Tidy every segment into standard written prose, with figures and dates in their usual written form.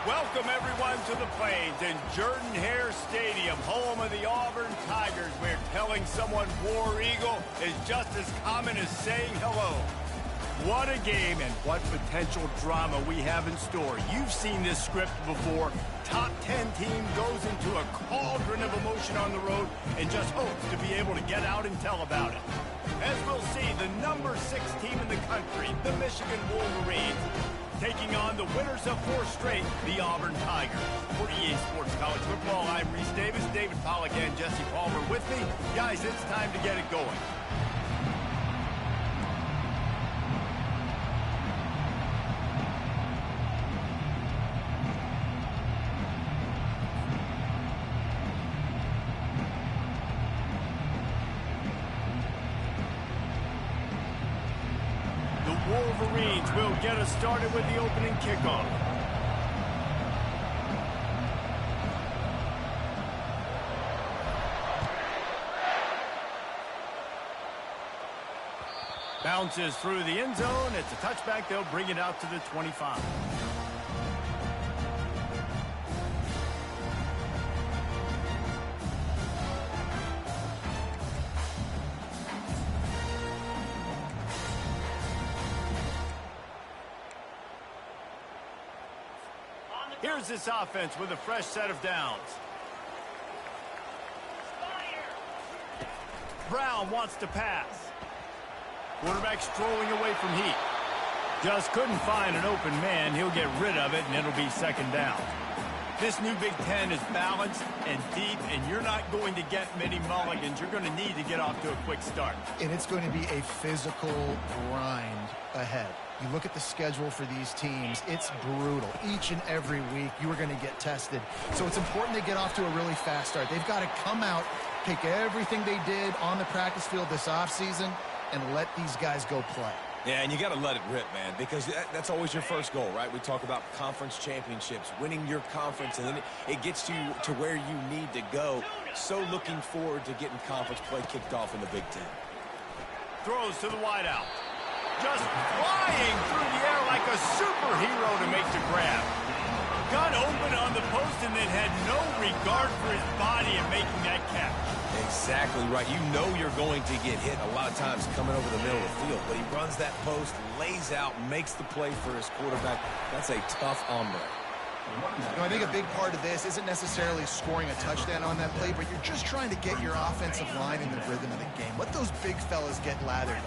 Welcome, everyone, to the Plains in Jordan-Hare Stadium, home of the Auburn Tigers, where telling someone War Eagle is just as common as saying hello. What a game and what potential drama we have in store. You've seen this script before. Top 10 team goes into a cauldron of emotion on the road and just hopes to be able to get out and tell about it. As we'll see, the number 6 team in the country, the Michigan Wolverines, taking on the winners of 4 straight, the Auburn Tigers. For EA Sports College Football, I'm Reese Davis, David Pollack, and Jesse Palmer with me. Guys, it's time to get it going. Wolverines will get us started with the opening kickoff. Bounces through the end zone. It's a touchback. They'll bring it out to the 25. Here's this offense with a fresh set of downs. Brown wants to pass. Quarterback strolling away from heat. Just couldn't find an open man. He'll get rid of it, and it'll be second down. This new Big Ten is balanced and deep, and you're not going to get many mulligans. You're going to need to get off to a quick start. And it's going to be a physical grind ahead. You look at the schedule for these teams, it's brutal. Each and every week, you are going to get tested. So it's important they get off to a really fast start. They've got to come out, take everything they did on the practice field this offseason, and let these guys go play. Yeah, and you got to let it rip, man, because that's always your first goal, right? We talk about conference championships, winning your conference, and then it gets you to where you need to go. So looking forward to getting conference play kicked off in the Big Ten. Throws to the wideout. Just flying through the air like a superhero to make the grab. Got open on the post and then had no regard for his body in making that catch. Exactly right. You know you're going to get hit a lot of times coming over the middle of the field, but he runs that post, lays out, makes the play for his quarterback. That's a tough hombre. I think a big part of this isn't necessarily scoring a touchdown on that play, but you're just trying to get your offensive line in the rhythm of the game. Let those big fellas get lathered.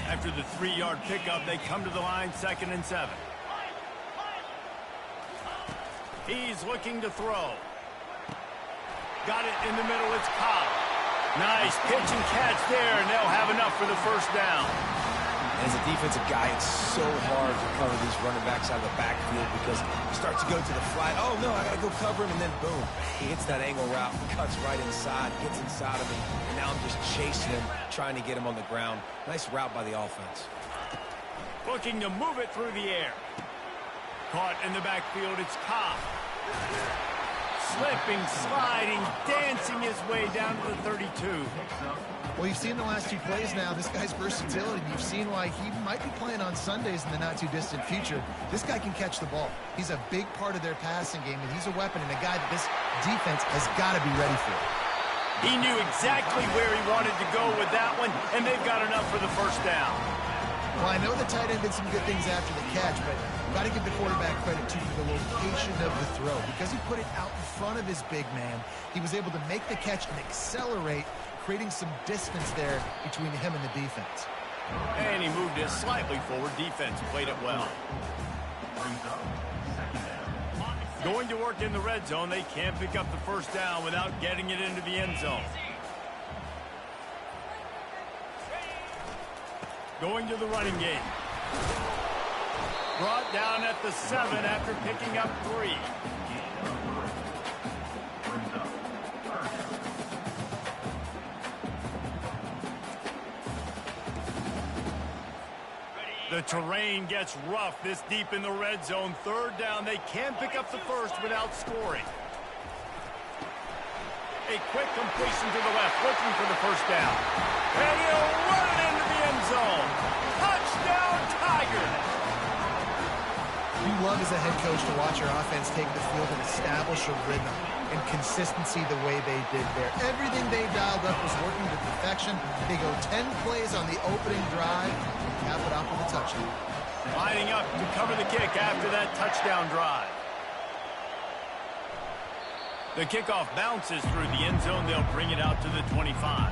After the 3-yard pickup, they come to the line, 2nd and 7. He's looking to throw. Got it in the middle, it's Cobb. Nice pitch and catch there, and they'll have enough for the first down. As a defensive guy, it's so hard to cover these running backs out of the backfield because he starts to go to the flat. Oh, no, I got to go cover him, and then boom. He hits that angle route, cuts right inside, gets inside of me, and now I'm just chasing him, trying to get him on the ground. Nice route by the offense. Looking to move it through the air. Caught in the backfield, it's Cobb. Slipping, sliding, dancing his way down to the 32. Well, you've seen the last 2 plays now. This guy's versatility. You've seen why he might be playing on Sundays in the not-too-distant future. This guy can catch the ball. He's a big part of their passing game, and he's a weapon and a guy that this defense has got to be ready for. He knew exactly where he wanted to go with that one, and they've got enough for the first down. Well, I know the tight end did some good things after the catch, but you've got to give the quarterback credit, too, for the location of the throw. Because he put it out in front of his big man, he was able to make the catch and accelerate, creating some distance there between him and the defense. And he moved it slightly forward. Defense played it well. Going to work in the red zone. They can't pick up the first down without getting it into the end zone. Going to the running game. Brought down at the 7 after picking up 3. The terrain gets rough this deep in the red zone. 3rd down. They can pick up the first without scoring. A quick completion to the left, looking for the first down. And he'll run it into the end zone. Touchdown, Tigers! You love as a head coach to watch your offense take the field and establish a rhythm and consistency the way they did there. Everything they dialed up was working to perfection. They go 10 plays on the opening drive and cap it off with a touchdown. Lining up to cover the kick after that touchdown drive. The kickoff bounces through the end zone. They'll bring it out to the 25.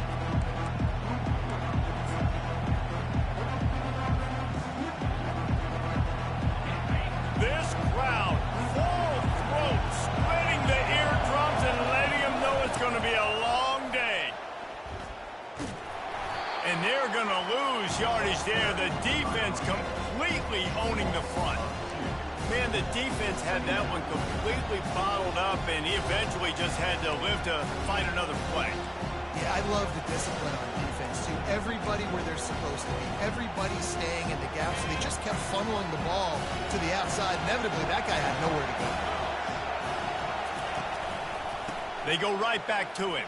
This crowd, full throat, splitting the eardrums and letting them know it's going to be a long day. And they're going to lose yardage there. The defense completely owning the front. Man, the defense had that one completely bottled up, and he eventually just had to live to find another play. Yeah, I love the discipline on defense, too. Everybody where they're supposed to be. Everybody staying in the gap, so they just kept funneling the ball to the outside. Inevitably, that guy had nowhere to go. They go right back to him.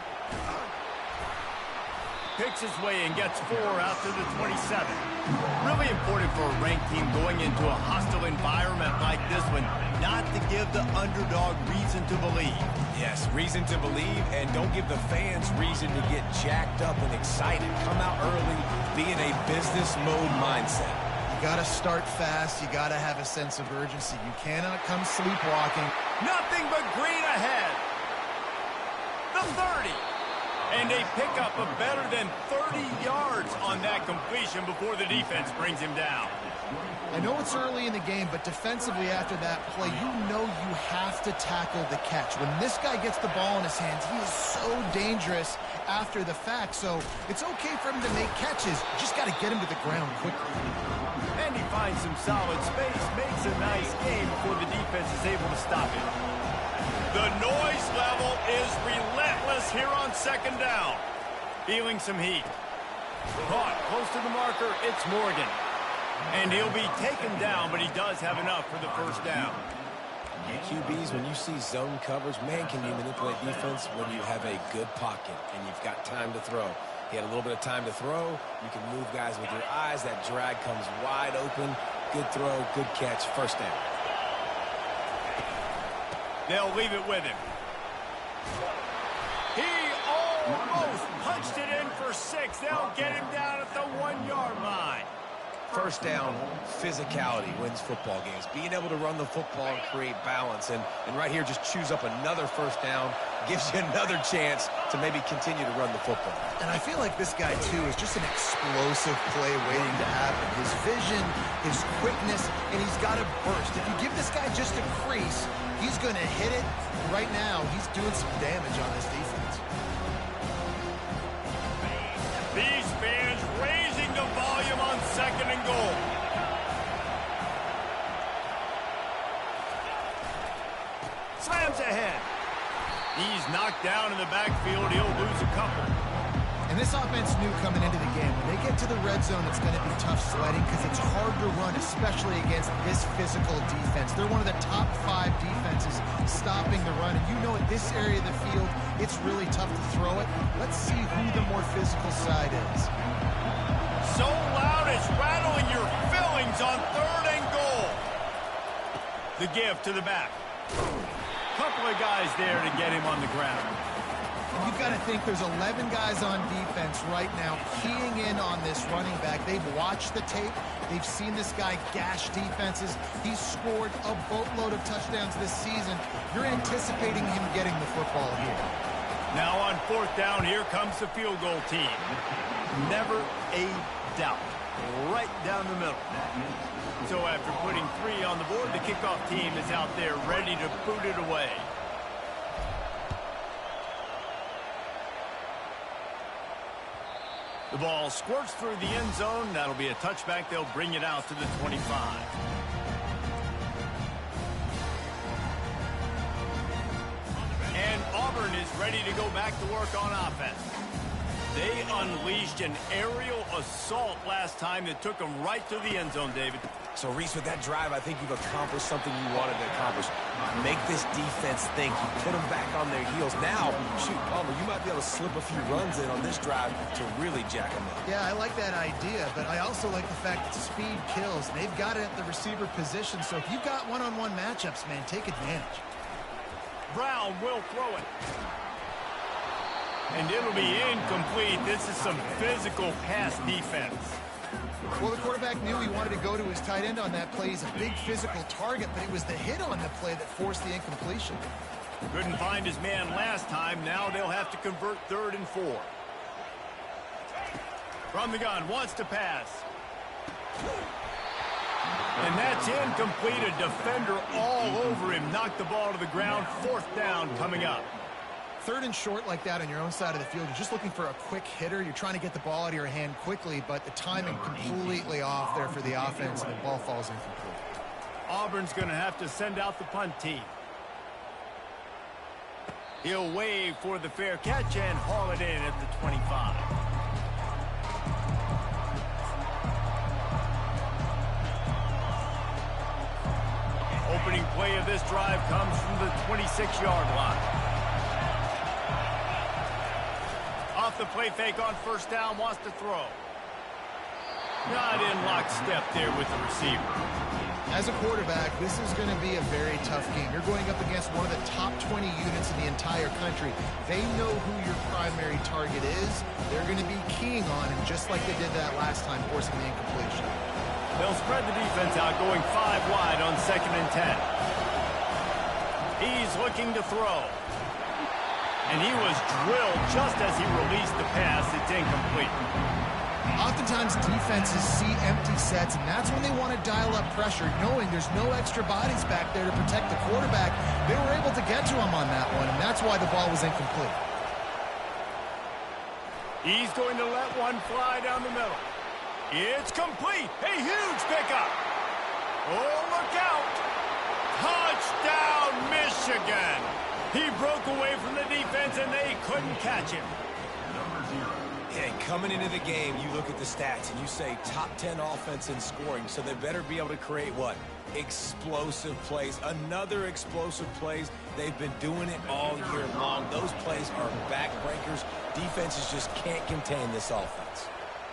Picks his way and gets 4 out to the 27. Really important for a ranked team going into a hostile environment like this one, not to give the underdog reason to believe. Yes, reason to believe, and don't give the fans reason to get jacked up and excited. Come out early, be in a business mode mindset. You got to start fast. You got to have a sense of urgency. You cannot come sleepwalking. Nothing but green ahead. The 30. And they pick up a better than 30 yards on that completion before the defense brings him down. I know it's early in the game, but defensively after that play, you know you have to tackle the catch. When this guy gets the ball in his hands, he is so dangerous after the fact. So it's okay for him to make catches. You just got to get him to the ground quickly. And he finds some solid space, makes a nice game before the defense is able to stop it. The noise level is relentless here on second down. Feeling some heat. Caught close to the marker, it's Morgan. And he'll be taken down, but he does have enough for the first down. QBs, when you see zone coverage, man, can you manipulate defense when you have a good pocket and you've got time to throw. He had a little bit of time to throw. You can move guys with your eyes. That drag comes wide open. Good throw, good catch, first down. They'll leave it with him. He almost punched it in for 6. They'll get him down at the 1-yard line. First down, physicality wins football games. Being able to run the football and create balance. And right here, just choose up another first down. Gives you another chance to maybe continue to run the football. And I feel like this guy, too, is just an explosive play waiting to happen. His vision, his quickness, and he's got a burst. If you give this guy just a crease, he's going to hit it. Right now, he's doing some damage on this defense. These fans raising the volume on second and goal. Slams ahead. He's knocked down in the backfield. He'll lose a couple. And this offense knew coming into the game, when they get to the red zone, it's going to be tough sledding because it's hard to run, especially against this physical defense. They're one of the top 5 defenses stopping the run. And you know at this area of the field, it's really tough to throw it. Let's see who the more physical side is. So loud it's rattling your fillings on third and goal. The give to the back. Couple of guys there to get him on the ground. You've got to think there's 11 guys on defense right now keying in on this running back. They've watched the tape. They've seen this guy gash defenses. He's scored a boatload of touchdowns this season. You're anticipating him getting the football here. Now on fourth down, here comes the field goal team. Never a doubt. Right down the middle. So after putting 3 on the board, the kickoff team is out there ready to boot it away. The ball squirts through the end zone. That'll be a touchback. They'll bring it out to the 25. And Auburn is ready to go back to work on offense. They unleashed an aerial assault last time that took them right to the end zone, David. So, Reese, with that drive, I think you've accomplished something you wanted to accomplish. Make this defense think. You put them back on their heels. Now, shoot, Palmer, you might be able to slip a few runs in on this drive to really jack them up. Yeah, I like that idea, but I also like the fact that speed kills. They've got it at the receiver position, so if you've got one-on-one matchups, man, take advantage. Brown will throw it. And it'll be incomplete. This is some physical pass defense. Well, the quarterback knew he wanted to go to his tight end on that play. He's a big physical target, but it was the hit on the play that forced the incompletion. Couldn't find his man last time. Now they'll have to convert 3rd and 4. From the gun, wants to pass. And that's incomplete. A defender all over him. Knocked the ball to the ground. 4th down coming up. 3rd and short like that on your own side of the field. You're just looking for a quick hitter. You're trying to get the ball out of your hand quickly, but the timing completely off there for the offense, and the ball falls incomplete. Auburn's going to have to send out the punt team. He'll wave for the fair catch and haul it in at the 25. Opening play of this drive comes from the 26-yard line. Off the play fake on 1st down, wants to throw. Not in lockstep there with the receiver. As a quarterback, this is going to be a very tough game. You're going up against one of the top 20 units in the entire country. They know who your primary target is. They're going to be keying on him, just like they did that last time, forcing the incompletion. They'll spread the defense out, going 5 wide on 2nd and 10. He's looking to throw. And he was drilled just as he released the pass. It's incomplete. Oftentimes defenses see empty sets, and that's when they want to dial up pressure, knowing there's no extra bodies back there to protect the quarterback. They were able to get to him on that one, and that's why the ball was incomplete. He's going to let one fly down the middle. It's complete. A huge pickup. Oh, look out. Touchdown, Michigan. He broke away from the defense, and they couldn't catch him. And coming into the game, you look at the stats, and you say top 10 offense in scoring, so they better be able to create what? Explosive plays. Another explosive plays. They've been doing it all year long. Those plays are backbreakers. Defenses just can't contain this offense.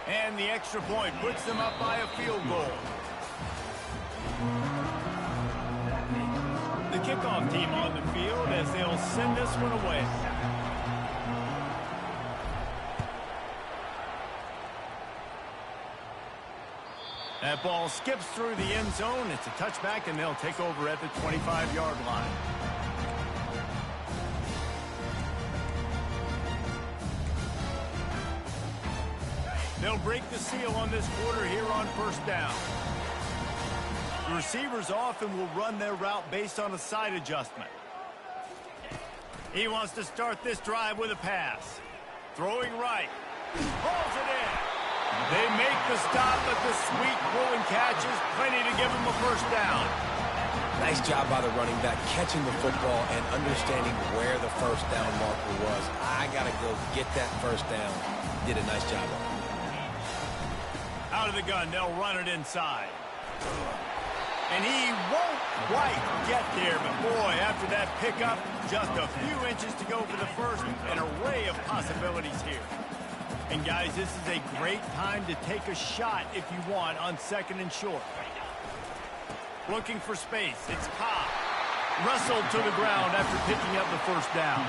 And the extra point puts them up by a field goal. The kickoff team on the field as they'll send this one away. That ball skips through the end zone. It's a touchback, and they'll take over at the 25-yard line. They'll break the seal on this quarter here on 1st down. The receivers often will run their route based on a side adjustment. He wants to start this drive with a pass. Throwing right. Hauls it in. They make the stop, but the sweet pulling catch is plenty to give him a 1st down. Nice job by the running back catching the football and understanding where the 1st down marker was. I got to go get that 1st down. Did a nice job on it. Out of the gun, they'll run it inside. And he won't quite get there, but boy, after that pickup, just a few inches to go for the 1st. An array of possibilities here. And guys, this is a great time to take a shot if you want on 2nd and short. Looking for space. It's Cobb. Wrestled to the ground after picking up the 1st down.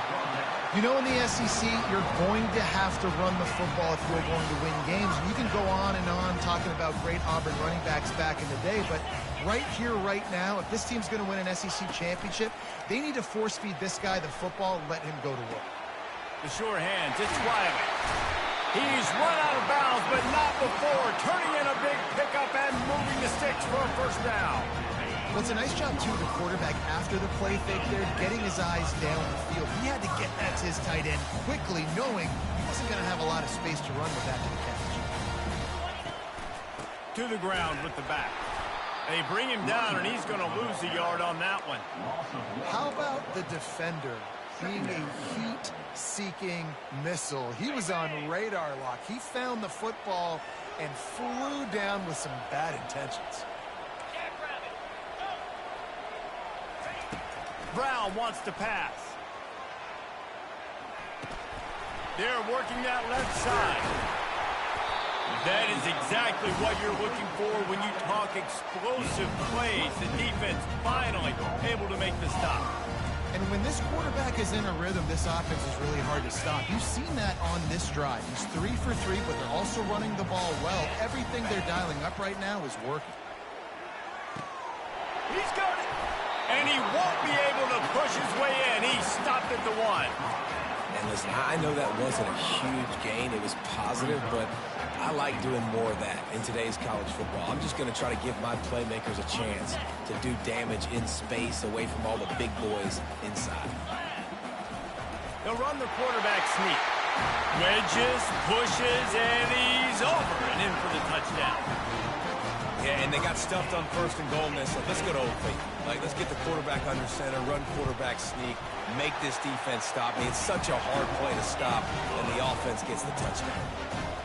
You know, in the SEC, you're going to have to run the football if you're going to win games. You can go on and on talking about great Auburn running backs back in the day, but right here, right now, if this team's going to win an SEC championship, they need to force feed this guy the football and let him go to work. The sure hands. It's Riley. He's run out of bounds, but not before. Turning in a big pickup and moving the sticks for a 1st down. Well, it's a nice job, too, the quarterback, after the play fake there, getting his eyes down the field. He had to get that to his tight end quickly, knowing he wasn't going to have a lot of space to run with that to the catch. To the ground with the back. They bring him down, and he's going to lose a yard on that one. How about the defender being a heat-seeking missile? He was on radar lock. He found the football and flew down with some bad intentions. Brown wants to pass. They're working that left side. That is exactly what you're looking for when you talk explosive plays. The defense finally able to make the stop. And when this quarterback is in a rhythm, this offense is really hard to stop. You've seen that on this drive. He's 3 for 3, but they're also running the ball well. Everything they're dialing up right now is working. He's got it. And he won't be able to push his way in. He stopped at the 1. And listen, I know that wasn't a huge gain. It was positive, but I like doing more of that in today's college football. I'm just going to try to give my playmakers a chance to do damage in space away from all the big boys inside. They'll run the quarterback sneak. Wedges, pushes, and he's over and in for the touchdown. Yeah, and they got stuffed on 1st and goal, and they said, let's go to Old Faithful. Like, let's get the quarterback under center, run quarterback sneak, make this defense stop me. It's such a hard play to stop, and the offense gets the touchdown.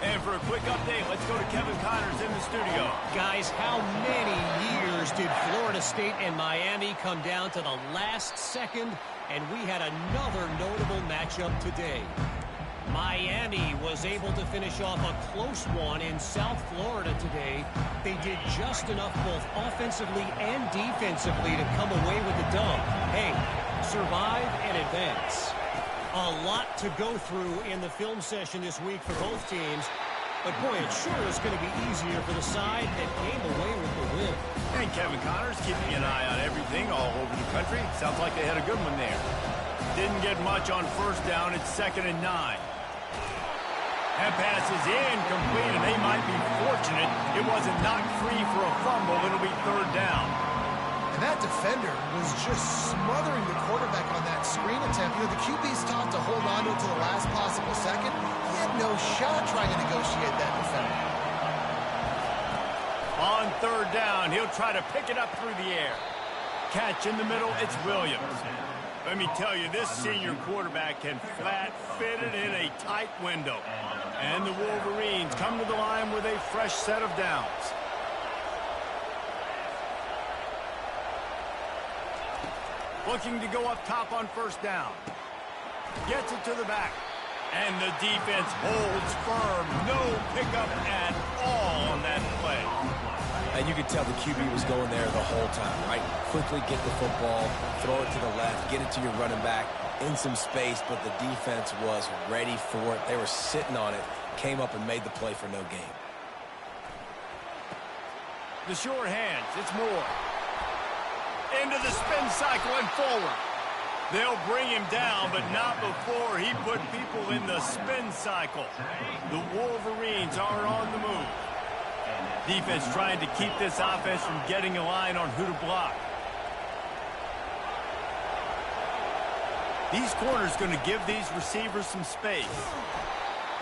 And for a quick update, let's go to Kevin Connors in the studio. Guys, how many years did Florida State and Miami come down to the last second, and we had another notable matchup today. Miami was able to finish off a close one in South Florida today. They did just enough both offensively and defensively to come away with the dub. Hey, survive and advance. A lot to go through in the film session this week for both teams. But, boy, it sure is going to be easier for the side that came away with the win. And Kevin Connors keeping an eye on everything all over the country. Sounds like they had a good one there. Didn't get much on 1st down. It's 2nd and 9. That pass is incomplete, and they might be fortunate it wasn't knocked free for a fumble. It'll be 3rd down. And that defender was just smothering the quarterback on that screen attempt. You know, the QB's taught to hold on to it to the last possible second. He had no shot trying to negotiate that defender. On 3rd down, he'll try to pick it up through the air. Catch in the middle, it's Williams. Let me tell you, this senior quarterback can flat fit it in a tight window. And the Wolverines come to the line with a fresh set of downs. Looking to go up top on 1st down. Gets it to the back. And the defense holds firm. No pickup at all on that play. And you could tell the QB was going there the whole time, right? Quickly get the football, throw it to the left, get it to your running back in some space, but the defense was ready for it. They were sitting on it, came up and made the play for no gain. The short hands, it's Moore. Into the spin cycle and forward. They'll bring him down, but not before he put people in the spin cycle. The Wolverines are on the move. Defense trying to keep this offense from getting a line on who to block. These corners going to give these receivers some space.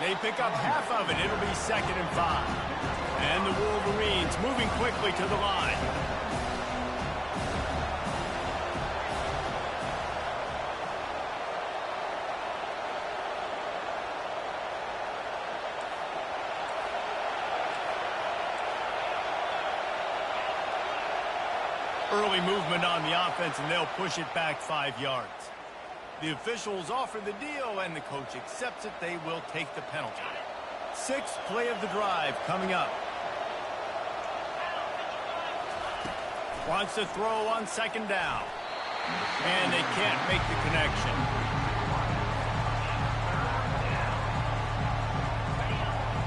They pick up half of it. It'll be 2nd and 5. And the Wolverines moving quickly to the line. Early movement on the offense, and they'll push it back 5 yards. The officials offer the deal, and the coach accepts it. They will take the penalty. 6th play of the drive coming up. Wants to throw on 2nd down. And they can't make the connection.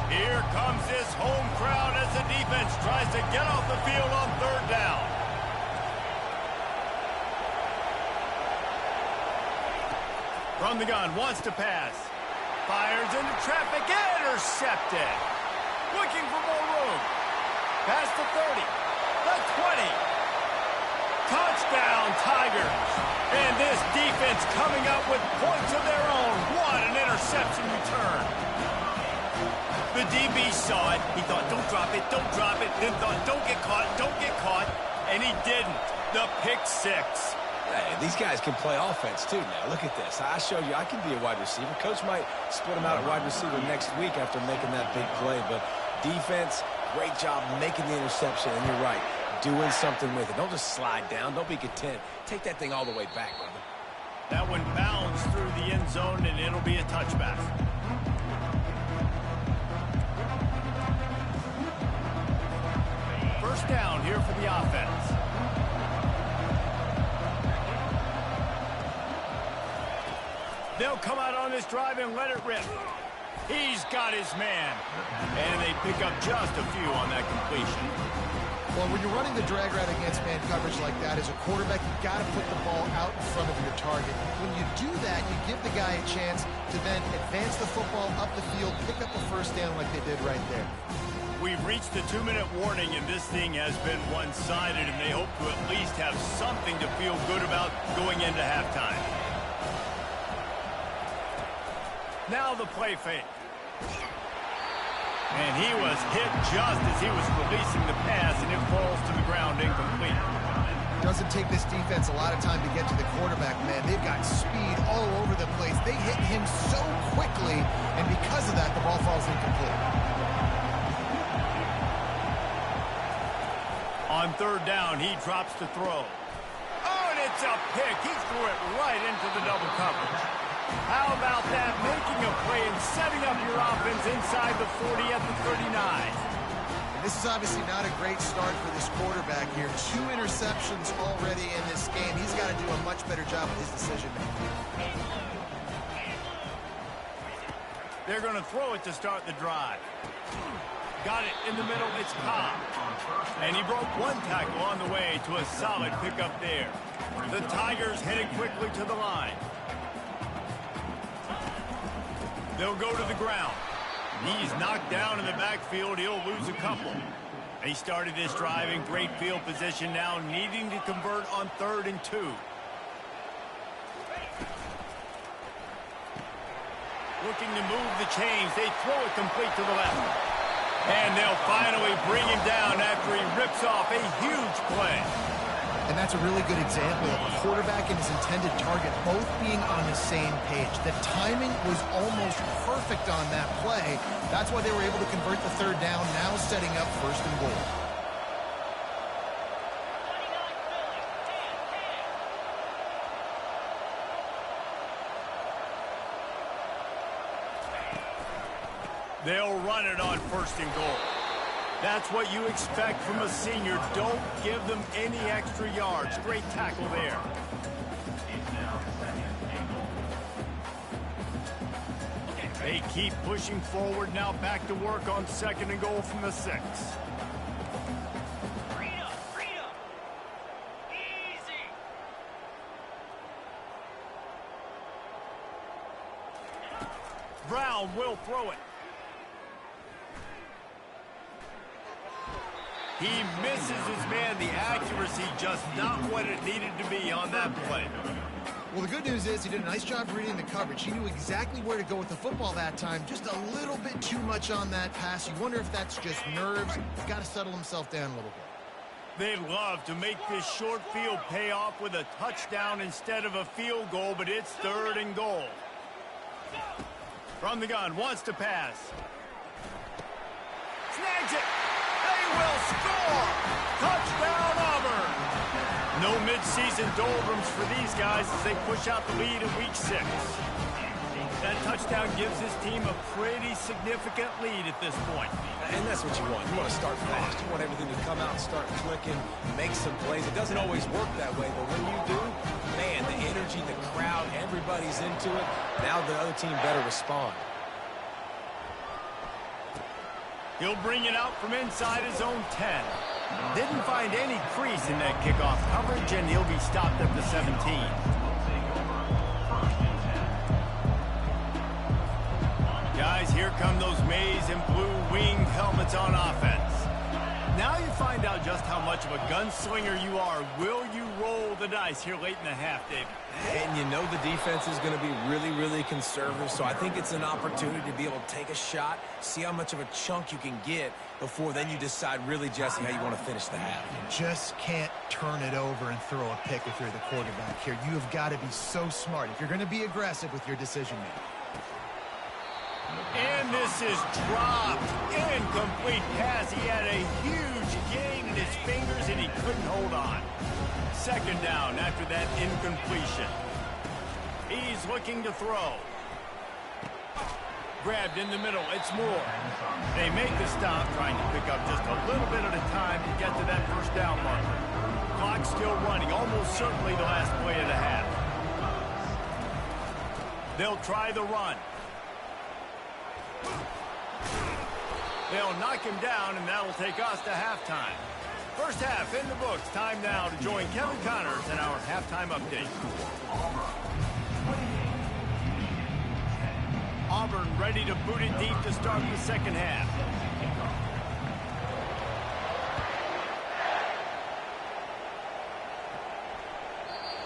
Here comes this home crowd as the defense tries to get off the field on 3rd down. From the gun, wants to pass. Fires into traffic, intercepted. Looking for more room. Past the 30, the 20. Touchdown, Tigers. And this defense coming up with points of their own. What an interception return. The DB saw it. He thought, don't drop it, don't drop it. Then thought, don't get caught, don't get caught. And he didn't. The pick 6. Hey, these guys can play offense, too, now. Look at this. I showed you I can be a wide receiver. Coach might split him out at wide receiver next week after making that big play. But defense, great job making the interception. And you're right, doing something with it. Don't just slide down. Don't be content. Take that thing all the way back, brother. That one bounced through the end zone, and it'll be a touchback. First down here for the offense. They'll come out on this drive and let it rip. He's got his man. And they pick up just a few on that completion. Well, when you're running the drag route against man coverage like that, as a quarterback, you've got to put the ball out in front of your target. When you do that, you give the guy a chance to then advance the football up the field, pick up a first down like they did right there. We've reached the 2-minute warning, and this thing has been one-sided, and they hope to at least have something to feel good about going into halftime. Now the play fake. And he was hit just as he was releasing the pass, and it falls to the ground incomplete. Doesn't take this defense a lot of time to get to the quarterback, man. They've got speed all over the place. They hit him so quickly, and because of that, the ball falls incomplete. On third down, he drops to throw. Oh, and it's a pick. He threw it right into the double coverage. How about that? Making a play and setting up your offense inside the 40 at the 39. And this is obviously not a great start for this quarterback here. 2 interceptions already in this game. He's got to do a much better job with his decision-making. They're going to throw it to start the drive. Got it in the middle. It's Cobb. And he broke one tackle on the way to a solid pickup there. The Tigers headed quickly to the line. They'll go to the ground. He's knocked down in the backfield. He'll lose a couple. He started this drive in great field position, now needing to convert on 3rd and 2. Looking to move the chains. They throw it complete to the left. And they'll finally bring him down after he rips off a huge play. And that's a really good example of a quarterback and his intended target both being on the same page. The timing was almost perfect on that play. That's why they were able to convert the 3rd down, now setting up 1st and goal. They'll run it on 1st and goal. That's what you expect from a senior. Don't give them any extra yards. Great tackle there. They keep pushing forward, now back to work on 2nd and goal from the 6. Easy. Brown will throw it. He misses his man. The accuracy just not what it needed to be on that play. Well, the good news is he did a nice job reading the coverage. He knew exactly where to go with the football that time. Just a little bit too much on that pass. You wonder if that's just nerves. He's got to settle himself down a little bit. They'd love to make this short field pay off with a touchdown instead of a field goal, but it's 3rd and goal. From the gun, wants to pass. Snags it. They will score! Touchdown, Auburn! No midseason doldrums for these guys as they push out the lead in Week 6. That touchdown gives his team a pretty significant lead at this point. And that's what you want. You want to start fast. You want everything to come out and start clicking, make some plays. It doesn't always work that way, but when you do, man, the energy, the crowd, everybody's into it. Now the other team better respond. He'll bring it out from inside his own 10. Didn't find any crease in that kickoff coverage, and he'll be stopped at the 17. Guys, here come those maize and blue winged helmets on offense. Now you find out just how much of a gunslinger you are. Will you roll the dice here late in the half, David? And you know the defense is going to be really, really conservative, so I think it's an opportunity to be able to take a shot, see how much of a chunk you can get before then you decide really, Jesse, how you want to finish the half. You just can't turn it over and throw a pick if you're the quarterback here. You have got to be so smart if you're going to be aggressive with your decision-making. And this is dropped. Incomplete pass. He had a huge gain in his fingers and he couldn't hold on. Second down after that incompletion. He's looking to throw. Grabbed in the middle. It's Moore. They make the stop, trying to pick up just a little bit at a time to get to that first down marker. Clock still running, almost certainly the last play of the half. They'll try the run. They'll knock him down, and that'll take us to halftime. First half in the books. Time now to join Kevin Connors in our halftime update. Auburn ready to boot it deep to start the second half.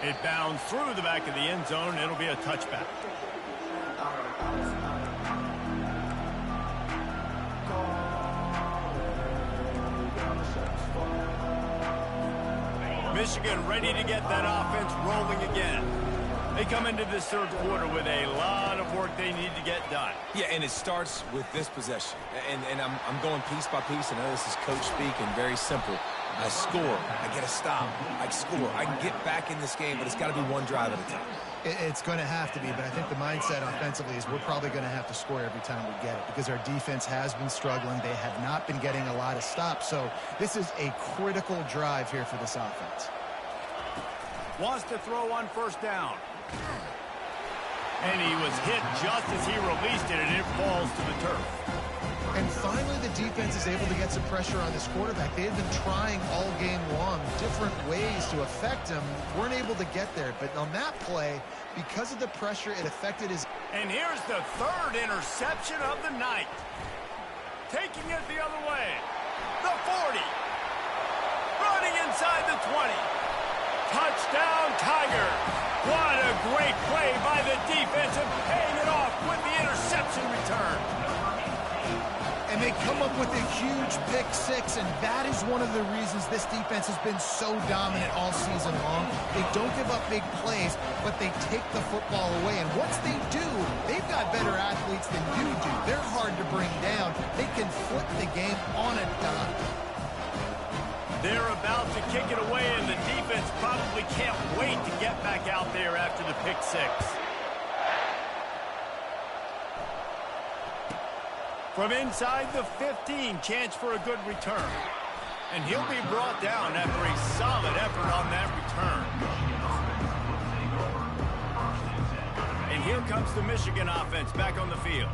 It bounds through the back of the end zone. It'll be a touchback. Michigan ready to get that offense rolling again. They come into this third quarter with a lot of work they need to get done. Yeah, and it starts with this possession. And I'm going piece by piece. I know this is coach speak and very simple. I score. I get a stop. I score. I can get back in this game, but it's got to be one drive at a time. It's going to have to be, but I think the mindset offensively is we're probably going to have to score every time we get it because our defense has been struggling. They have not been getting a lot of stops, so this is a critical drive here for this offense. Wants to throw on first down. And he was hit just as he released it, and it falls to the turf. And finally, the defense is able to get some pressure on this quarterback. They had been trying all game long different ways to affect him. Weren't able to get there. But on that play, because of the pressure, it affected his... And here's the third interception of the night. Taking it the other way. The 40. Running inside the 20. Touchdown, Tigers. What a great play by the defense and paying it off with the interception return. And they come up with a huge pick six, and that is one of the reasons this defense has been so dominant all season long. They don't give up big plays, but they take the football away. And once they do, they've got better athletes than you do. They're hard to bring down. They can flip the game on a dime. They're about to kick it away, and the defense probably can't wait to get back out there after the pick six. From inside the 15, chance for a good return. And he'll be brought down after a solid effort on that return. And here comes the Michigan offense back on the field.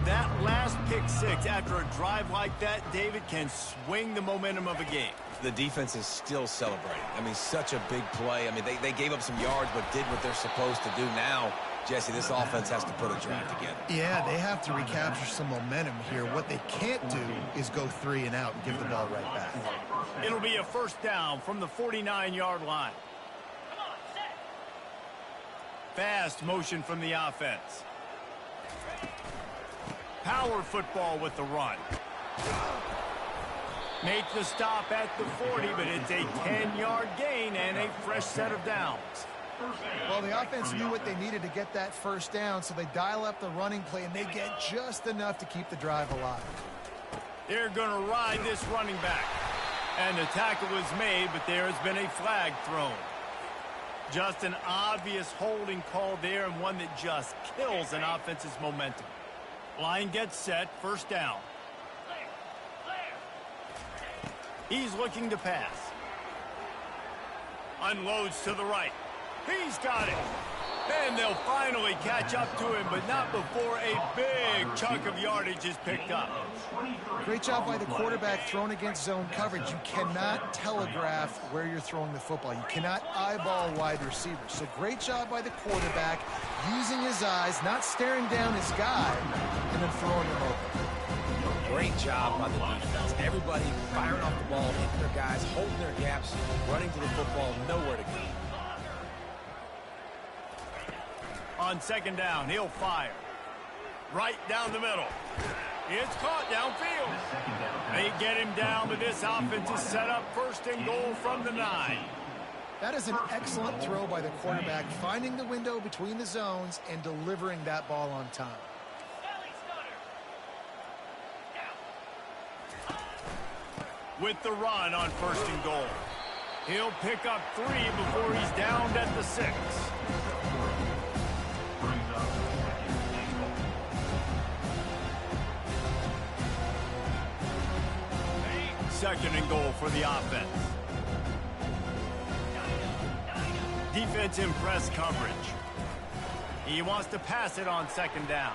That last pick six after a drive like that, David, can swing the momentum of a game. The defense is still celebrating. I mean, such a big play. I mean, they gave up some yards but did what they're supposed to do now. Jesse, this offense has to put a drive together. Yeah, they have to recapture some momentum here. What they can't do is go 3 and out and give the ball right back. It'll be a first down from the 49-yard line. Fast motion from the offense. Power football with the run. Make the stop at the 40, but it's a 10-yard gain and a fresh set of downs. Well, the offense knew what they needed to get that first down, so they dial up the running play, and they get just enough to keep the drive alive. They're going to ride this running back. And the tackle was made, but there has been a flag thrown. Just an obvious holding call there, and one that just kills an offense's momentum. Line gets set, first down. He's looking to pass. Unloads to the right. He's got it. And they'll finally catch up to him, but not before a big chunk of yardage is picked up. Great job by the quarterback thrown against zone coverage. You cannot telegraph where you're throwing the football. You cannot eyeball wide receivers. So great job by the quarterback using his eyes, not staring down his guy, and then throwing him over. Great job by the defense. Everybody firing off the ball, hitting their guys, holding their gaps, running to the football, nowhere to go. On second down, he'll fire. Right down the middle. It's caught downfield. They get him down, but this offense is set up first and goal from the 9. That is an excellent throw by the quarterback, finding the window between the zones and delivering that ball on time. with the run on 1st and goal. He'll pick up 3 before he's downed at the 6. Second and goal for the offense. Defense in press coverage. He wants to pass it on 2nd down.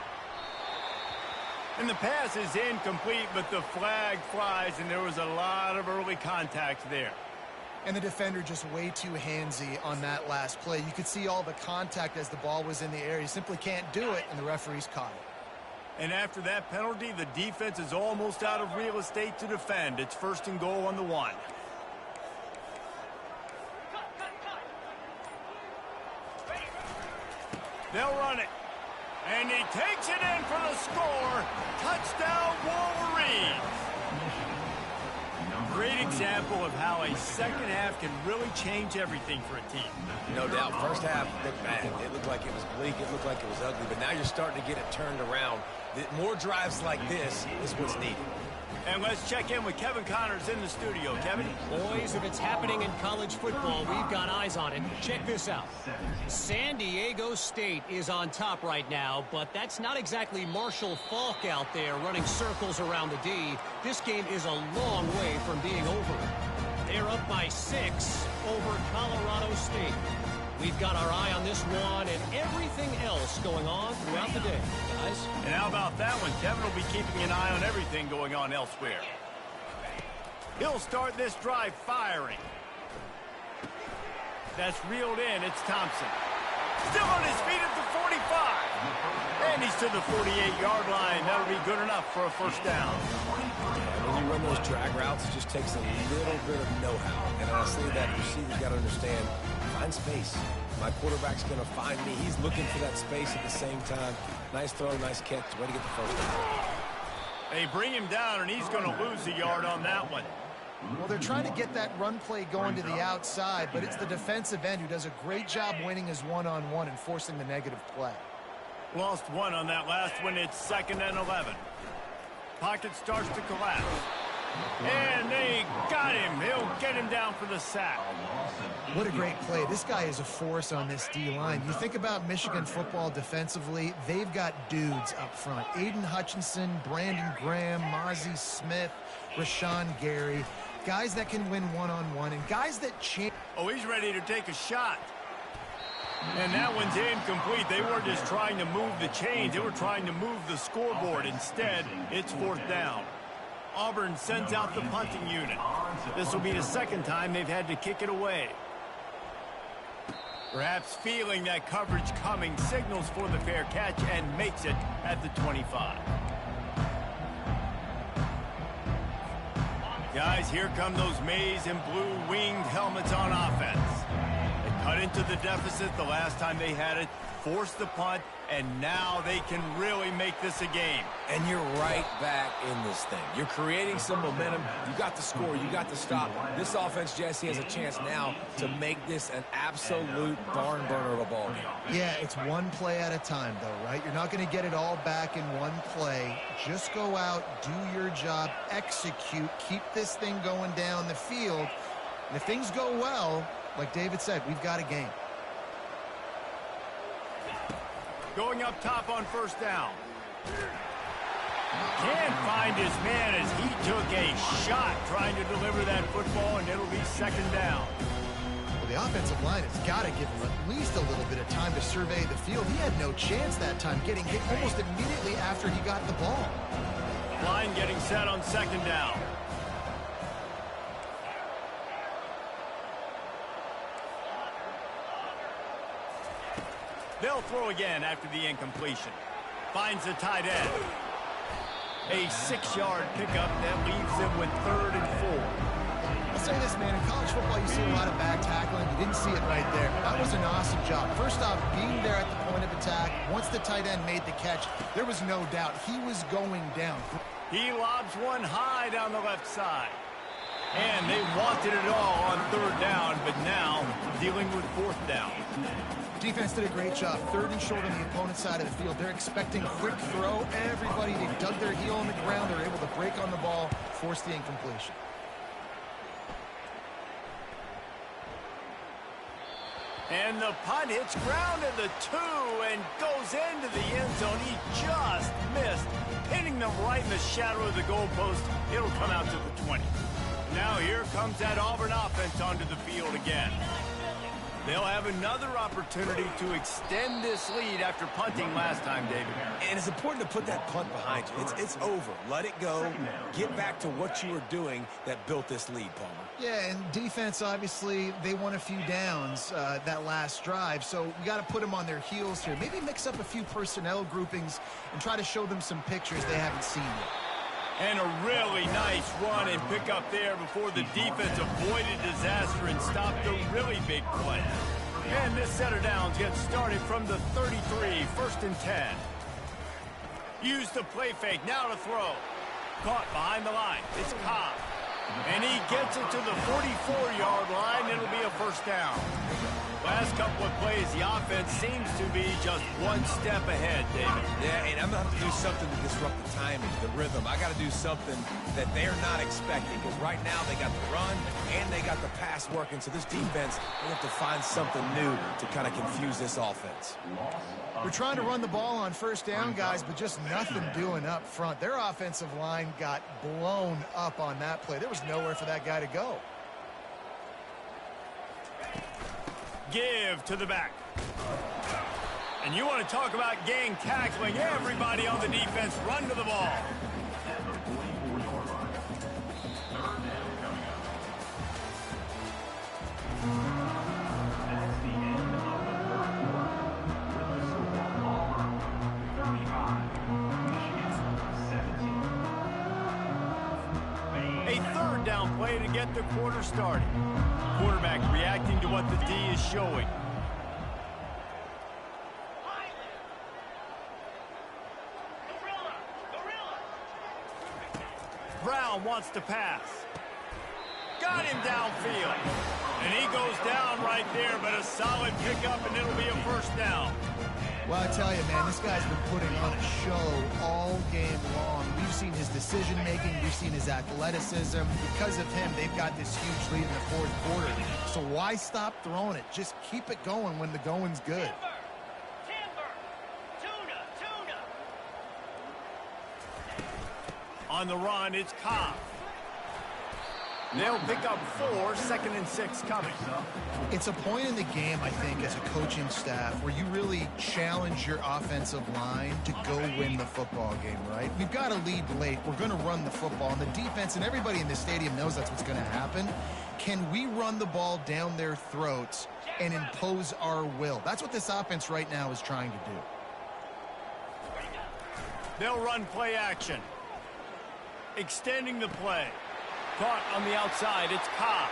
And the pass is incomplete, but the flag flies, and there was a lot of early contact there. And the defender just way too handsy on that last play. You could see all the contact as the ball was in the air. He simply can't do it, and the referee's caught it. And after that penalty, the defense is almost out of real estate to defend. It's 1st and goal on the 1. They'll run it. And he takes it in for the score. Touchdown, Wolverines. Great example of how a second half can really change everything for a team. No doubt. First half looked bad. It looked like it was bleak. It looked like it was ugly. But now you're starting to get it turned around. More drives like this is what's needed. And let's check in with Kevin Connors in the studio. Kevin? Boys, if it's happening in college football, we've got eyes on it. Check this out. San Diego State is on top right now, but that's not exactly Marshall Faulk out there running circles around the D. This game is a long way from being over. They're up by 6 over Colorado State. We've got our eye on this one and everything else going on throughout the day, guys. And how about that one? Kevin will be keeping an eye on everything going on elsewhere. He'll start this drive firing. That's reeled in. It's Thompson. Still on his feet at the 45. And he's to the 48-yard line. That'll be good enough for a 1st down. And when you run those drag routes, it just takes a little bit of know-how. And I say that receiver's got to understand, find space. My quarterback's going to find me. He's looking for that space at the same time. Nice throw, nice catch. Way to get the 1st down. They bring him down, and he's going to lose a yard on that one. Well, they're trying to get that run play going to the outside, but it's the defensive end who does a great job winning his one-on-one and forcing the negative play. Lost 1 on that last one. It's 2nd and 11. Pocket starts to collapse. And they got him. He'll get him down for the sack. What a great play. This guy is a force on this D-line. You think about Michigan football defensively, they've got dudes up front. Aiden Hutchinson, Brandon Graham, Mozzie Smith, Rashawn Gary. Guys that can win one-on-one and guys that change. Oh, he's ready to take a shot. And that one's incomplete. They weren't just trying to move the chains. They were trying to move the scoreboard. Instead, it's 4th down. Auburn sends out the punting unit. This will be the 2nd time they've had to kick it away. Perhaps feeling that coverage coming, signals for the fair catch and makes it at the 25. Guys, here come those maize and blue winged helmets on offense. They cut into the deficit the last time they had it, forced the punt, and now they can really make this a game. And you're right back in this thing. You're creating some momentum. You got the score. You got the stop. This offense, Jesse, has a chance now to make this an absolute barn burner of a ball game. Yeah, it's one play at a time, though, right? You're not going to get it all back in one play. Just go out, do your job, execute, keep this thing going down the field. And if things go well, like David said, we've got a game. Going up top on 1st down. Can't find his man as he took a shot trying to deliver that football, and it'll be 2nd down. Well, the offensive line has got to give him at least a little bit of time to survey the field. He had no chance that time, getting hit almost immediately after he got the ball. Line getting set on 2nd down. They'll throw again after the incompletion. Finds the tight end. A 6-yard pickup that leaves them with 3rd and 4. I'll say this, man. In college football, you see a lot of back tackling. You didn't see it right there. That was an awesome job. First off, being there at the point of attack. Once the tight end made the catch, there was no doubt he was going down. He lobs one high down the left side. And they wanted it all on 3rd down, but now dealing with 4th down. Defense did a great job. 3rd and short on the opponent's side of the field. They're expecting quick throw. Everybody, they dug their heel on the ground. They're able to break on the ball, force the incompletion. And the punt hits ground at the 2 and goes into the end zone. He just missed, hitting them right in the shadow of the goalpost. It'll come out to the 20. Now here comes that Auburn offense onto the field again. They'll have another opportunity to extend this lead after punting last time, David. And it's important to put that punt behind you. It's over. Let it go. Get back to what you were doing that built this lead, Palmer. Yeah, and defense, obviously, they won a few downs that last drive, so we got to put them on their heels here. Maybe mix up a few personnel groupings and try to show them some pictures they haven't seen yet. And a really nice run and pick up there before the defense avoided disaster and stopped a really big play. And this set of downs gets started from the 33, 1st and 10. Use the play fake, now to throw. Caught behind the line, it's Cobb. And he gets it to the 44-yard line, it'll be a first down. Last couple of plays, the offense seems to be just one step ahead, David. Yeah, and I'm going to have to do something to disrupt the timing, the rhythm. I got to do something that they're not expecting, because right now they got the run and they got the pass working. So this defense, they have to find something new to kind of confuse this offense. We're trying to run the ball on first down, guys, but just nothing doing up front. Their offensive line got blown up on that play. There was nowhere for that guy to go. Give to the back. And you want to talk about gang tackling. Everybody on the defense run to the ball. A third down play to get the quarter started. Quarterback reacting to what the D is showing. Brown wants to pass. Got him downfield. And he goes down right there, but a solid pickup, and it'll be a first down. Well, I tell you, man, this guy's been putting on a show all game long. We've seen his decision-making. We've seen his athleticism. Because of him, they've got this huge lead in the fourth quarter. So why stop throwing it? Just keep it going when the going's good. On the run, it's Cobb. They'll pick up 4, 2nd and 6 coming. It's a point in the game, I think, as a coaching staff where you really challenge your offensive line to go win the football game, right? We've got to lead late. We're going to run the football. And the defense and everybody in the stadium knows that's what's going to happen. Can we run the ball down their throats and impose our will? That's what this offense right now is trying to do. They'll run play action. Extending the play. Caught on the outside, it's Cobb.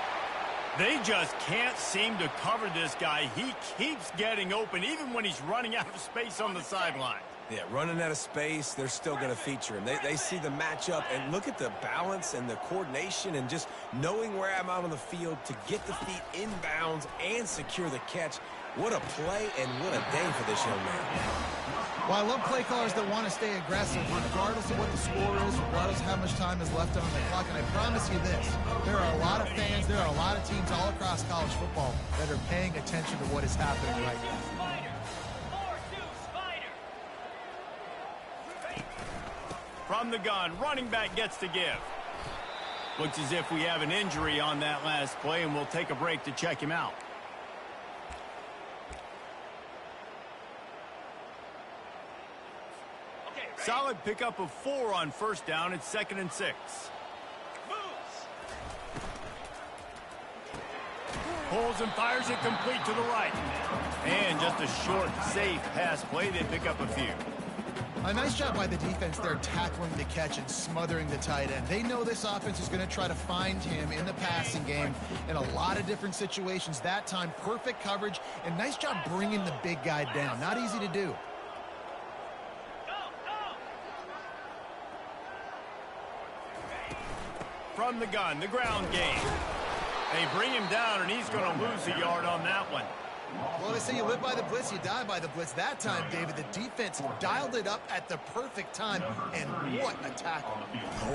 They just can't seem to cover this guy. He keeps getting open, even when he's running out of space on the sideline. Yeah, running out of space, they're still going to feature him. They see the matchup, and look at the balance and the coordination and just knowing where I'm out on the field to get the feet inbounds and secure the catch. What a play and what a day for this young man. Well, I love play callers that want to stay aggressive regardless of what the score is, regardless of how much time is left on the clock. And I promise you this, there are a lot of fans, there are a lot of teams all across college football that are paying attention to what is happening right now. From the gun, running back gets to give. Looks as if we have an injury on that last play, and we'll take a break to check him out. Solid pickup of 4 on first down. It's 2nd and 6. Pulls and fires it complete to the right. And just a short, safe pass play. They pick up a few. A nice job by the defense there tackling the catch and smothering the tight end. They know this offense is going to try to find him in the passing game in a lot of different situations. That time, perfect coverage, and nice job bringing the big guy down. Not easy to do. From the gun, the ground game. They bring him down, and he's going to lose a yard on that one. Well, they say you live by the blitz, you die by the blitz. That time, David, the defense dialed it up at the perfect time, and what a tackle.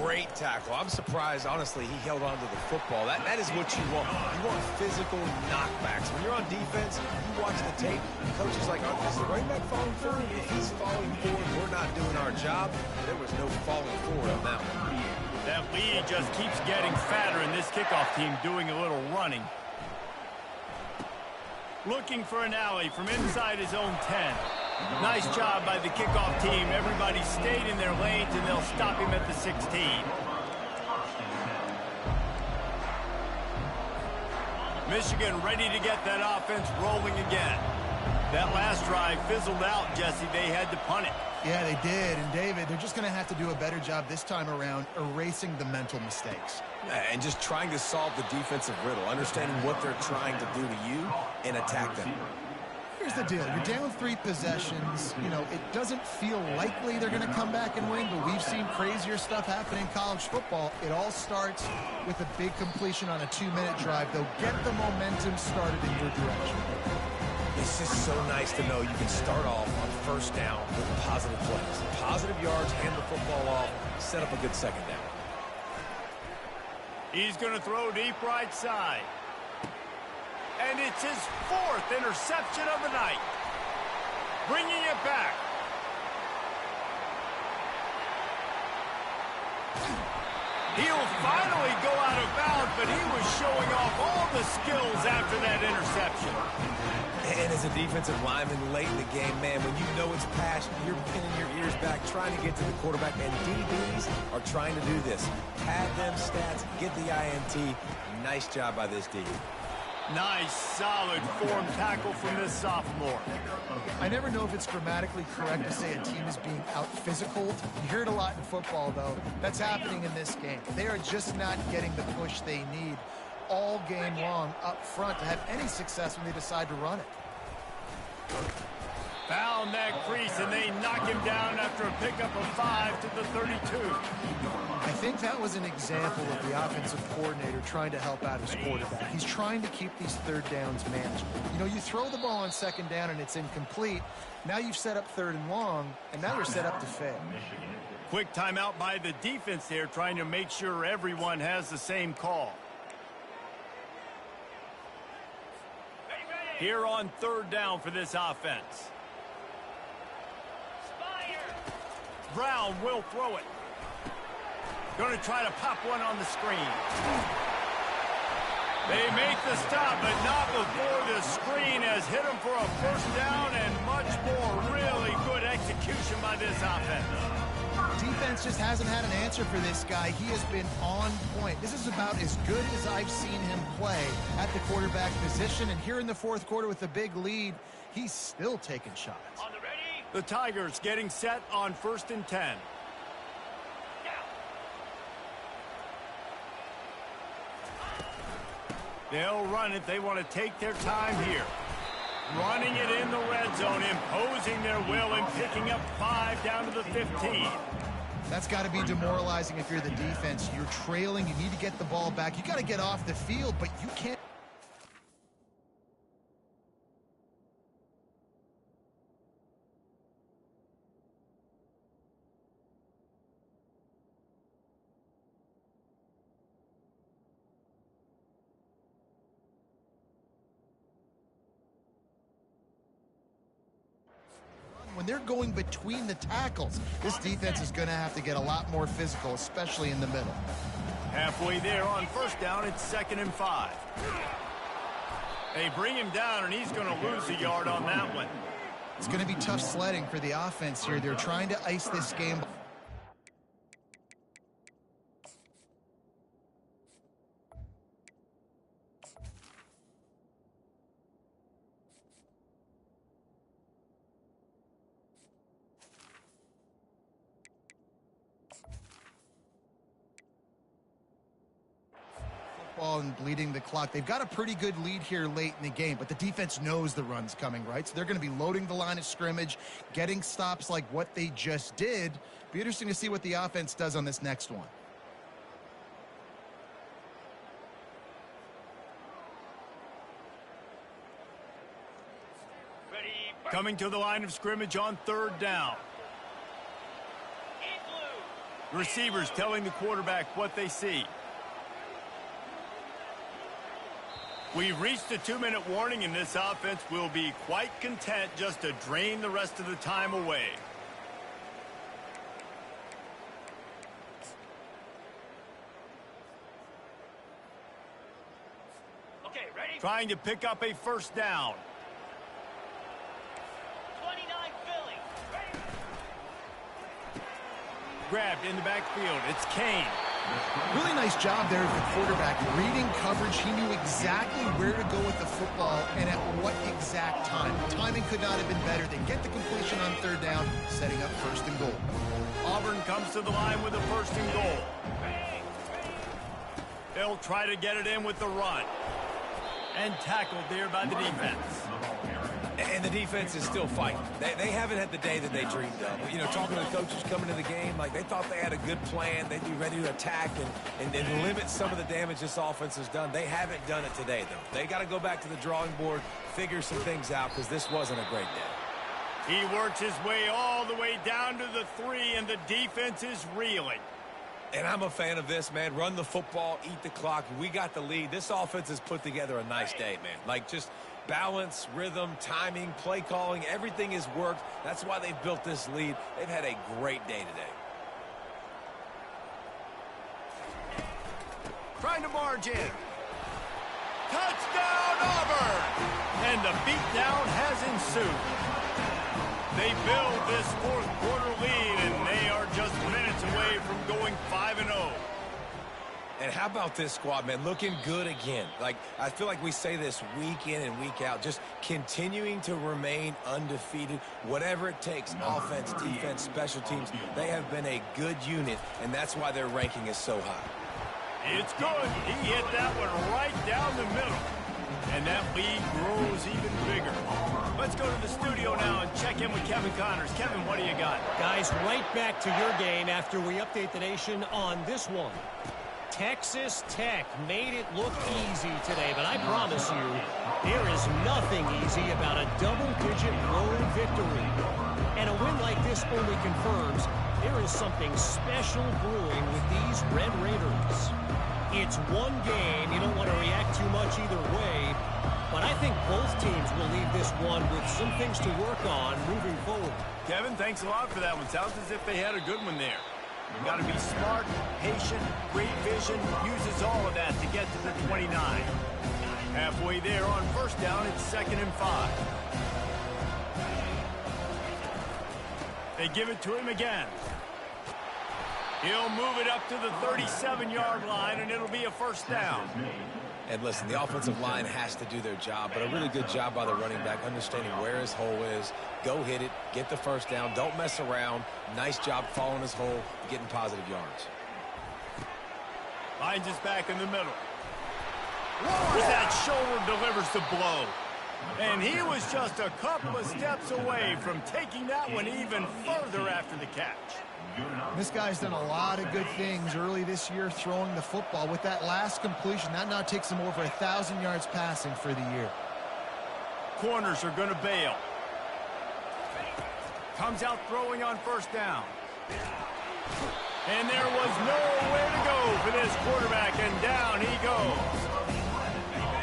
Great tackle. I'm surprised, honestly, he held on to the football. That is what you want. You want physical knockbacks. When you're on defense, you watch the tape, the coach is like, oh, is the running back falling forward? If he's falling forward, we're not doing our job. There was no falling forward on that one. That lead just keeps getting fatter, and this kickoff team doing a little running. Looking for an alley from inside his own 10. Nice job by the kickoff team. Everybody stayed in their lanes, and they'll stop him at the 16. Michigan ready to get that offense rolling again. That last drive fizzled out, Jesse. They had to punt it. Yeah, they did. And, David, they're just going to have to do a better job this time around erasing the mental mistakes. And just trying to solve the defensive riddle, understanding what they're trying to do to you and attack them. Here's the deal. You're down 3 possessions. You know, it doesn't feel likely they're going to come back and win, but we've seen crazier stuff happen in college football. It all starts with a big completion on a 2-minute drive. They'll get the momentum started in your direction. It's just so nice to know you can start off on first down with positive plays. Positive yards, hand the football off, set up a good second down. He's going to throw deep right side. And it's his 4th interception of the night. Bringing it back. He'll finally go out of bounds, but he was showing off all the skills after that interception. And as a defensive lineman late in the game, man, when you know it's passed, you're pinning your ears back, trying to get to the quarterback, and DBs are trying to do this. Pad them stats, get the INT. Nice job by this D. Nice, solid form tackle from this sophomore. I never know if it's grammatically correct to say a team is being out-physical. You hear it a lot in football, though. That's happening in this game. They are just not getting the push they need all game long up front to have any success when they decide to run it. Found that crease, and they knock him down after a pickup of 5 to the 32. I think that was an example of the offensive coordinator trying to help out his quarterback. He's trying to keep these 3rd downs manageable. You know, you throw the ball on 2nd down and it's incomplete. Now you've set up 3rd and long, and now you're set up to fail. Quick timeout by the defense there, trying to make sure everyone has the same call. Here on 3rd down for this offense. Brown will throw it. Going to try to pop one on the screen. They make the stop, but not before the screen has hit him for a 1st down, and much more really good execution by this offense. Defense just hasn't had an answer for this guy. He has been on point. This is about as good as I've seen him play at the quarterback position, and here in the 4th quarter with a big lead, he's still taking shots. The Tigers getting set on 1st and 10. They'll run it. They want to take their time here. Running it in the red zone, imposing their will and picking up 5 down to the 15. That's got to be demoralizing if you're the defense. You're trailing. You need to get the ball back. You got to get off the field, but you can't. When they're going between the tackles, this defense is going to have to get a lot more physical, especially in the middle. Halfway there on 1st down, it's 2nd and 5. They bring him down, and he's going to lose a yard on that one. It's going to be tough sledding for the offense here. They're trying to ice this game. And bleeding the clock. They've got a pretty good lead here late in the game, but the defense knows the run's coming, right? So they're going to be loading the line of scrimmage, getting stops like what they just did. Be interesting to see what the offense does on this next one. Coming to the line of scrimmage on 3rd down. Receivers telling the quarterback what they see. We've reached the 2-minute warning, and this offense will be quite content just to drain the rest of the time away. Okay, ready? Trying to pick up a 1st down. 29 Philly. Ready? Grabbed in the backfield. It's Kane. Really nice job there of the quarterback. Reading coverage, he knew exactly where to go with the football and at what exact time. Timing could not have been better. They get the completion on 3rd down, setting up 1st and goal. Auburn comes to the line with a 1st and goal. They'll try to get it in with the run. And tackled there by the defense. And the defense is still fighting. They haven't had the day that they dreamed of. You know, talking to the coaches coming to the game, like they thought they had a good plan. They'd be ready to attack and limit some of the damage this offense has done. They haven't done it today, though. They got to go back to the drawing board, figure some things out, because this wasn't a great day. He worked his way all the way down to the 3, and the defense is reeling. And I'm a fan of this, man. Run the football, eat the clock. We got the lead. This offense has put together a nice day, man. Like, just balance, rhythm, timing, play calling, everything has worked. That's why they've built this lead. They've had a great day today. Trying to march in. Touchdown, Auburn! And the beatdown has ensued. They build this 4th quarter lead, and they are just minutes away from going 5-0. And how about this squad, man? Looking good again. Like, I feel like we say this week in and week out, just continuing to remain undefeated, whatever it takes, offense, defense, special teams. They have been a good unit, and that's why their ranking is so high. It's good. He hit that one right down the middle. And that lead grows even bigger. Let's go to the studio now and check in with Kevin Connors. Kevin, what do you got? Guys, right back to your game after we update the nation on this one. Texas Tech made it look easy today, but I promise you, there is nothing easy about a double-digit road victory. And a win like this only confirms there is something special brewing with these Red Raiders. It's one game. You don't want to react too much either way, but I think both teams will leave this one with some things to work on moving forward. Kevin, thanks a lot for that one. Sounds as if they had a good one there. You've got to be smart, patient, great vision, uses all of that to get to the 29. Halfway there on 1st down, it's 2nd and 5. They give it to him again. He'll move it up to the 37-yard line, and it'll be a 1st down. And listen, the offensive line has to do their job, but a really good job by the running back, understanding where his hole is. Go hit it, get the 1st down, don't mess around. Nice job following his hole, getting positive yards. Finds his back in the middle. Lowers that shoulder, delivers the blow. And he was just a couple of steps away from taking that one even further after the catch. This guy's done a lot of good things early this year throwing the football. With that last completion, that now takes him over 1,000 yards passing for the year. Corners are going to bail. Comes out throwing on 1st down. And there was nowhere to go for this quarterback, and down he goes.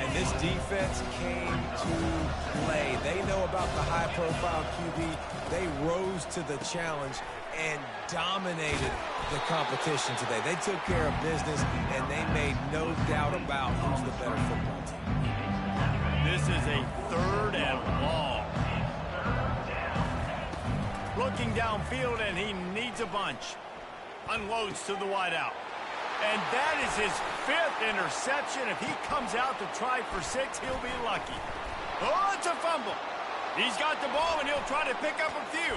And this defense came to play. They know about the high-profile QB. They rose to the challenge and dominated the competition today. They took care of business, and they made no doubt about who's the better football team. This is a 3rd and long. Looking downfield, and he needs a bunch. Unloads to the wideout. And that is his 5th interception. If he comes out to try for 6, he'll be lucky. Oh, it's a fumble. He's got the ball, and he'll try to pick up a few.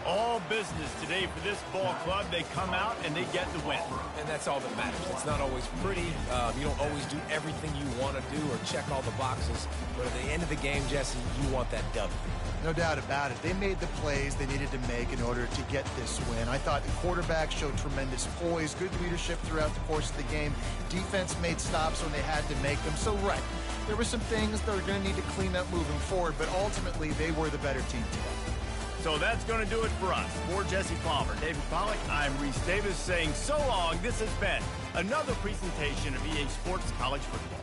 All business today for this ball club. They come out and they get the win. And that's all that matters. It's not always pretty. You don't always do everything you want to do or check all the boxes. But at the end of the game, Jesse, you want that W. No doubt about it. They made the plays they needed to make in order to get this win. I thought the quarterback showed tremendous poise, good leadership throughout the course of the game. Defense made stops when they had to make them. So, right, there were some things that are going to need to clean up moving forward, but ultimately they were the better team today. So that's going to do it for us. For Jesse Palmer, David Pollack, I'm Reese Davis saying so long. This has been another presentation of EA Sports College Football.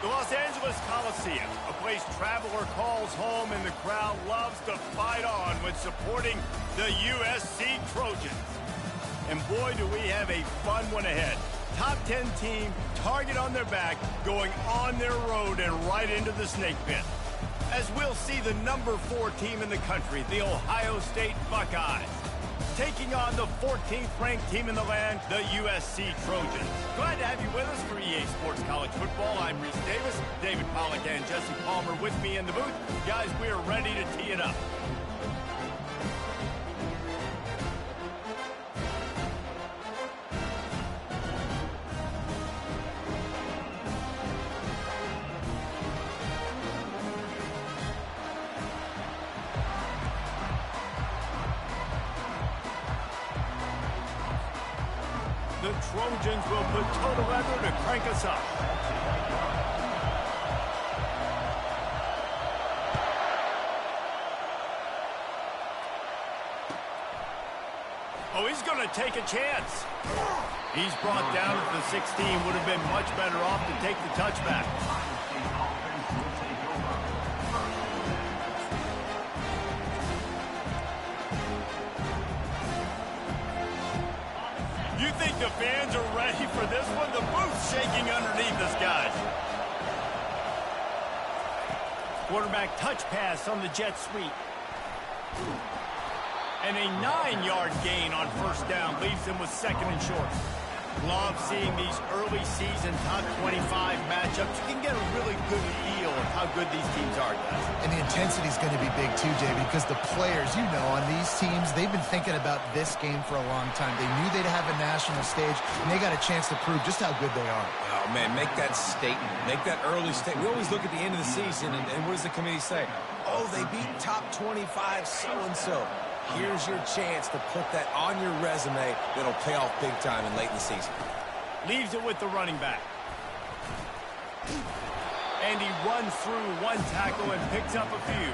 The Los Angeles Coliseum, a place traveler calls home and the crowd loves to fight on when supporting the USC Trojans. And boy, do we have a fun one ahead. Top 10 team, target on their back, going on their road and right into the snake pit. As we'll see the number 4 team in the country, the Ohio State Buckeyes, taking on the 14th ranked team in the land, the USC Trojans. Glad to have you with us for EA Sports College Football. I'm Reese Davis, David Pollack and Jesse Palmer with me in the booth. Guys, we are ready to tee it up. The Trojans will put total effort to crank us up. Oh, he's going to take a chance. He's brought down at the 16. Would have been much better off to take the touchback. You think the fans are ready for this one? The booth's shaking underneath us, guys. Quarterback touch pass on the jet sweep. And a 9-yard gain on first down leaves them with 2nd and short. Love seeing these early season top 25 matchups. You can get a really good feel of how good these teams are, guys. And the intensity is going to be big too, JB, because the players, you know, on these teams, they've been thinking about this game for a long time. They knew they'd have a national stage, and they got a chance to prove just how good they are. Oh, man, make that statement. Make that early statement. We always look at the end of the season, and what does the committee say? Oh, they beat top 25 so-and-so. Here's your chance to put that on your resume that'll pay off big time and late in the season. Leaves it with the running back. And he runs through one tackle and picks up a few.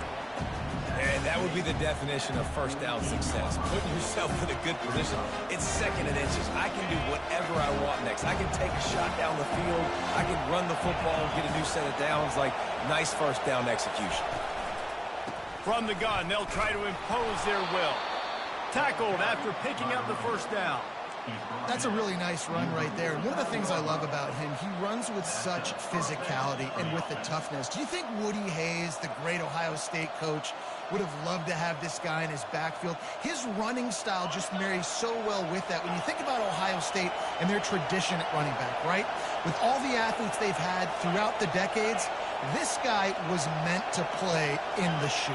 And that would be the definition of first down success. Putting yourself in a good position. It's 2nd and inches. I can do whatever I want next. I can take a shot down the field. I can run the football and get a new set of downs. Like, nice first down execution. From the gun, they'll try to impose their will. Tackled after picking up the first down. That's a really nice run right there. And one of the things I love about him, he runs with such physicality and with the toughness. Do you think Woody Hayes, the great Ohio State coach, would have loved to have this guy in his backfield? His running style just marries so well with that. When you think about Ohio State and their tradition at running back, right? With all the athletes they've had throughout the decades, this guy was meant to play in the shoe.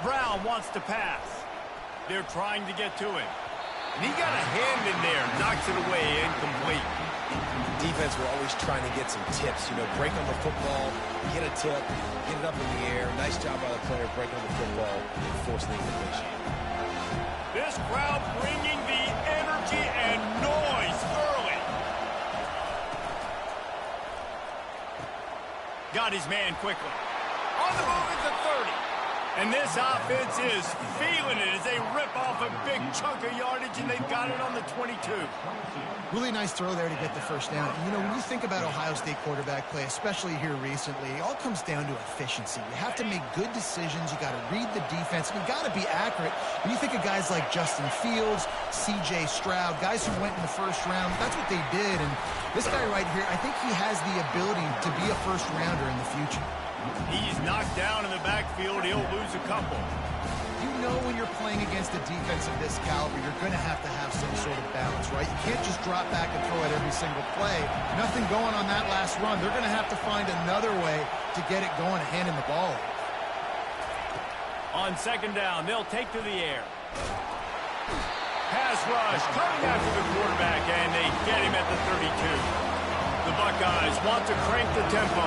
Brown wants to pass. They're trying to get to him. And he got a hand in there, knocks it away, incomplete. Defense were always trying to get some tips, you know, break on the football, get a tip, get it up in the air. Nice job by the player breaking on the football and forcing the incompletion. This crowd bringing the energy and noise early. Got his man quickly. On the move at the 30. And this offense is feeling it as they rip off a big chunk of yardage, and they've got it on the 22. Really nice throw there to get the first down. You know, when you think about Ohio State quarterback play, especially here recently, it all comes down to efficiency. You have to make good decisions. You got to read the defense, and you got to be accurate. When you think of guys like Justin Fields, C.J. Stroud, guys who went in the first round, that's what they did. And this guy right here, I think he has the ability to be a first rounder in the future. He's knocked down in the backfield. He'll lose a couple. You know when you're playing against a defense of this caliber, you're going to have some sort of balance, right? You can't just drop back and throw it every single play. Nothing going on that last run. They're going to have to find another way to get it going and hand him the ball. On 2nd down, they'll take to the air. Pass rush coming after the quarterback, and they get him at the 32. The Buckeyes want to crank the tempo.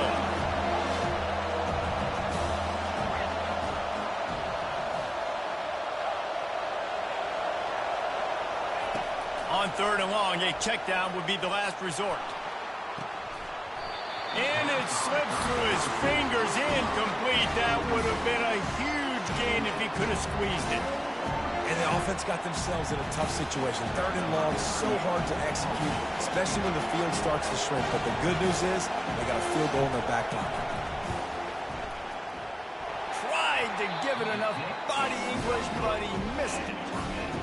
On 3rd and long, a check down would be the last resort. And it slips through his fingers, incomplete. That would have been a huge gain if he could have squeezed it. And the offense got themselves in a tough situation. 3rd and long, so hard to execute, especially when the field starts to shrink. But the good news is they got a field goal in their back pocket. Tried to give it enough body English, but he missed it.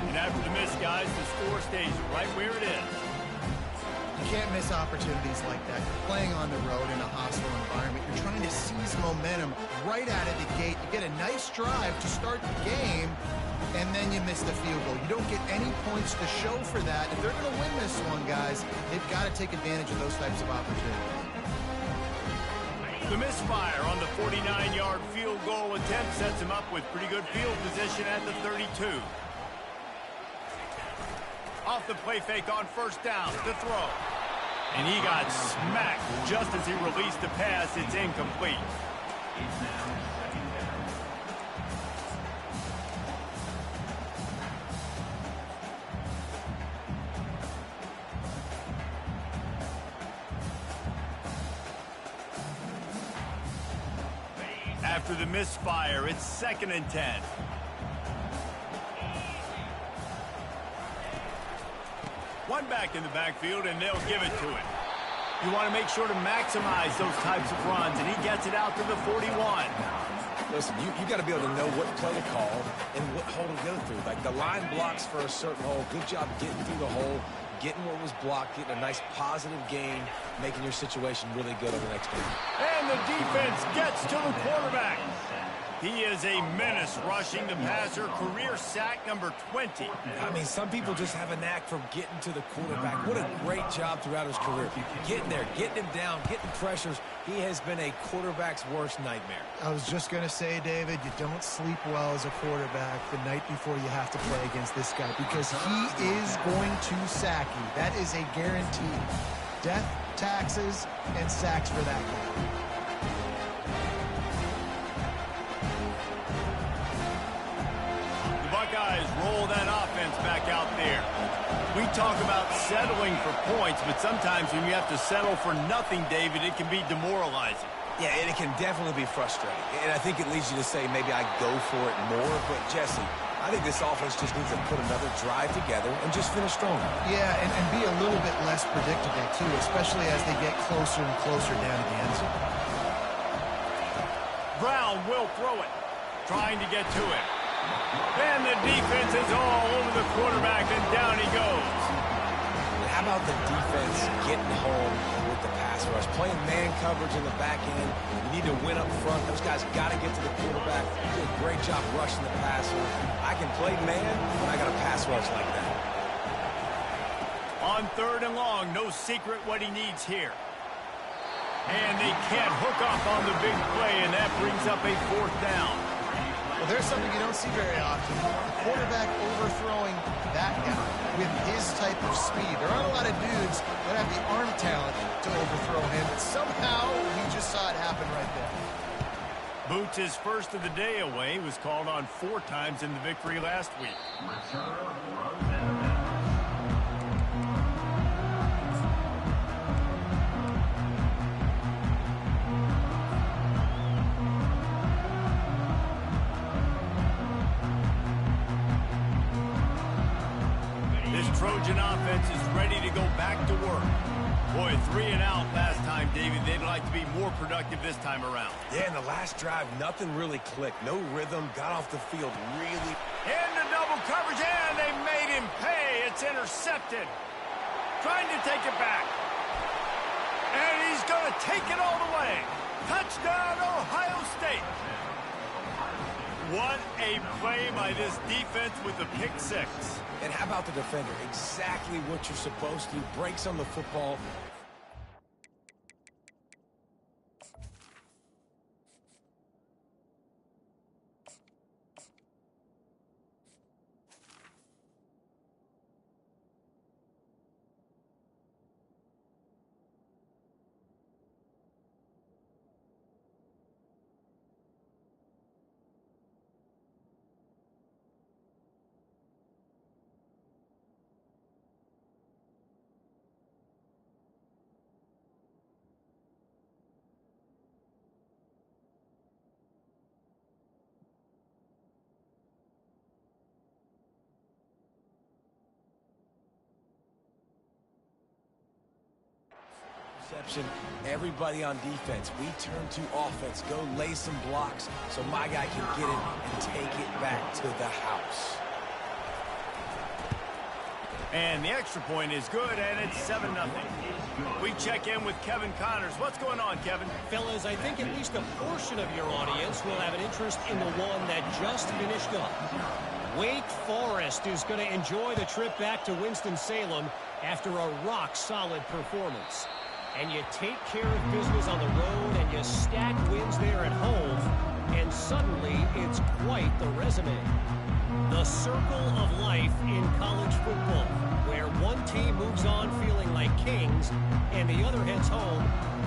And after the miss, guys, the score stays right where it is. You can't miss opportunities like that. You're playing on the road in a hostile environment. You're trying to seize momentum right out of the gate. You get a nice drive to start the game, and then you miss the field goal. You don't get any points to show for that. If they're going to win this one, guys, they've got to take advantage of those types of opportunities. The misfire on the 49-yard field goal attempt sets him up with pretty good field position at the 32. Off the play fake on 1st down to throw. And he got smacked just as he released the pass. It's incomplete. After the misfire, it's 2nd and 10. One back in the backfield, and they'll give it to him. You want to make sure to maximize those types of runs, and he gets it out to the 41. Listen, you got to be able to know what play to call and what hole to go through. Like the line blocks for a certain hole. Good job getting through the hole, getting what was blocked, getting a nice positive gain, making your situation really good on the next game. And the defense gets to the quarterback. He is a menace rushing the passer. Career sack number 20. I mean, some people just have a knack for getting to the quarterback. What a great job throughout his career. Getting there, getting him down, getting pressures. He has been a quarterback's worst nightmare. I was just going to say, David, you don't sleep well as a quarterback the night before you have to play against this guy because he is going to sack you. That is a guarantee. Death, taxes, and sacks for that guy. Buckeyes roll that offense back out there. We talk about settling for points, but sometimes when you have to settle for nothing, David, it can be demoralizing. Yeah, and it can definitely be frustrating. And I think it leads you to say maybe I go for it more. But, Jesse, I think this offense just needs to put another drive together and just finish stronger. Yeah, and be a little bit less predictable, too, especially as they get closer and closer down to the end zone. Brown will throw it, trying to get to it. And the defense is all over the quarterback, and down he goes. And how about the defense getting home with the pass rush? Playing man coverage in the back end. You need to win up front. Those guys got to get to the quarterback. Do a great job rushing the passer. I can play man when I got a pass rush like that. On 3rd and long, no secret what he needs here. And they can't hook up on the big play, and that brings up a 4th down. Well, there's something you don't see very often. The quarterback overthrowing that guy with his type of speed. There aren't a lot of dudes that have the arm talent to overthrow him, but somehow we just saw it happen right there. Boots' first of the day away was called on 4 times in the victory last week. Trojan offense is ready to go back to work. Boy, 3 and out last time, David. They'd like to be more productive this time around. Yeah, in the last drive, nothing really clicked. No rhythm, got off the field really. Into double coverage, and they made him pay. It's intercepted. Trying to take it back. And he's going to take it all the way. Touchdown, Ohio State. What a play by this defense with the pick 6. And how about the defender? Exactly what you're supposed to do. Breaks on the football. Everybody on defense, we turn to offense. Go lay some blocks so my guy can get it and take it back to the house. And the extra point is good, and it's 7-0. We check in with Kevin Connors. What's going on, Kevin? Fellas, I think at least a portion of your audience will have an interest in the one that just finished up. Wake Forest is going to enjoy the trip back to Winston-Salem after a rock-solid performance. And you take care of business on the road and you stack wins there at home, and suddenly it's quite the resume. The circle of life in college football, where one team moves on feeling like kings and the other heads home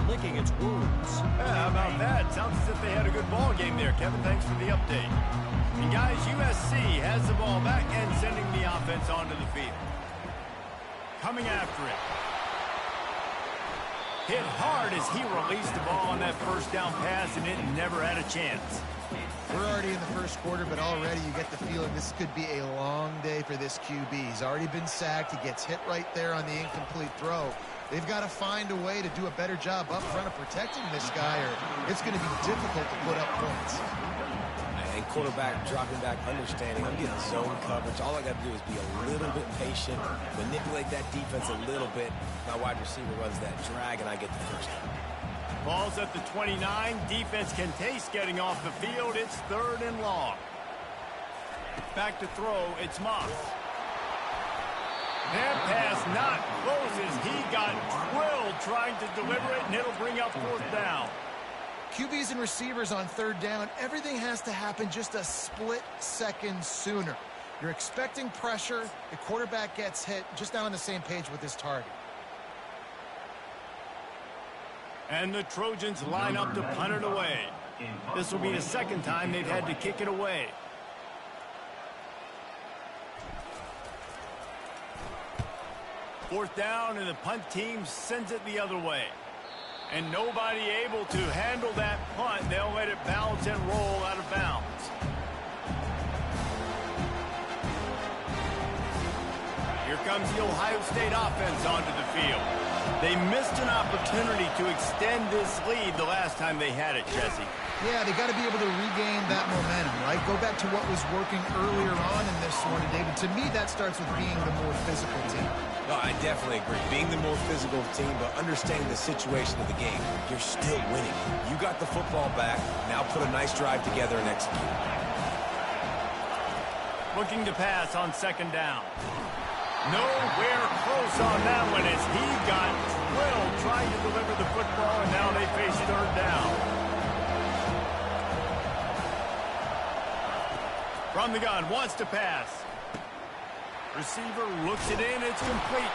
licking its wounds. Yeah, how about that? Sounds as if they had a good ball game there, Kevin. Thanks for the update. And guys, USC has the ball back and sending the offense onto the field. Coming after it. Hit hard as he released the ball on that first down pass, and it never had a chance. We're already in the first quarter, but already you get the feeling this could be a long day for this QB. He's already been sacked. He gets hit right there on the incomplete throw. They've got to find a way to do a better job up front of protecting this guy, or it's going to be difficult to put up points. And quarterback dropping back, understanding I'm getting zone coverage. All I got to do is be a little bit patient, manipulate that defense a little bit. My wide receiver runs that drag, and I get the first down. Ball's at the 29. Defense can taste getting off the field. It's 3rd and long. Back to throw. It's Moss. That pass not close as he got drilled trying to deliver it, and it'll bring up 4th down. QBs and receivers on 3rd down, everything has to happen just a split second sooner. You're expecting pressure. The quarterback gets hit, just not on the same page with his target. And the Trojans line up to punt it away. This will be the second time they've had to kick it away. Fourth down, and the punt team sends it the other way. And nobody able to handle that punt. They'll let it bounce and roll out of bounds. Here comes the Ohio State offense onto the field. They missed an opportunity to extend this lead the last time they had it, Jesse. Yeah, they got to be able to regain that momentum, right? Go back to what was working earlier on in this one, David. To me, that starts with being the more physical team. No, I definitely agree. Being the more physical team, but understanding the situation of the game. You're still winning. You got the football back. Now put a nice drive together and execute. Looking to pass on 2nd down. Nowhere close on that one as he got drilled trying to deliver the football, and now they face 3rd down. From the gun, wants to pass. Receiver looks it in, it's complete.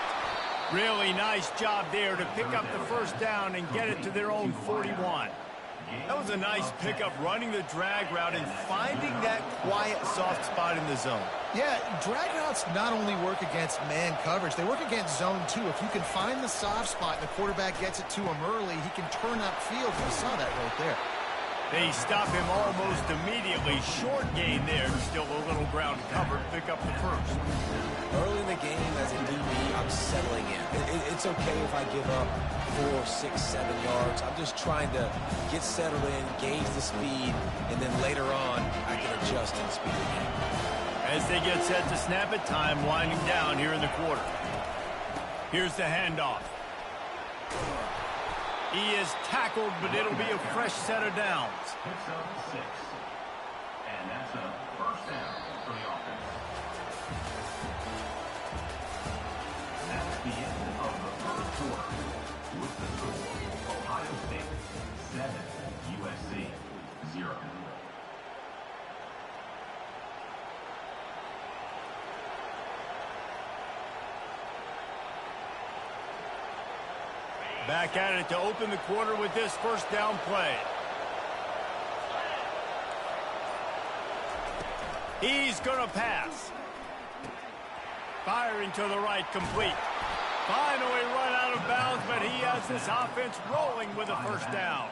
Really nice job there to pick up the first down and get it to their own 41. That was a nice pickup, running the drag route and finding that quiet, soft spot in the zone. Yeah, drag routes not only work against man coverage, they work against zone too. If you can find the soft spot and the quarterback gets it to him early, he can turn upfield. You saw that right there. They stop him almost immediately. Short gain there. Still a little ground covered. Pick up the first. Early in the game, as a DB, I'm settling in. It's okay if I give up 4, 6, 7 yards. I'm just trying to get settled in, gauge the speed, and then later on, I can adjust in speed again. As they get set to snap it, time winding down here in the quarter. Here's the handoff. He is tackled, but it'll be a fresh set of downs. Picks up 6. And that's a first down for the offense. That's the end of the first quarter. With the score, Ohio State 7, USC 0. Back at it to open the quarter with this first down play. He's going to pass. Firing to the right, complete. Finally run out of bounds, but he has this offense rolling with a first down.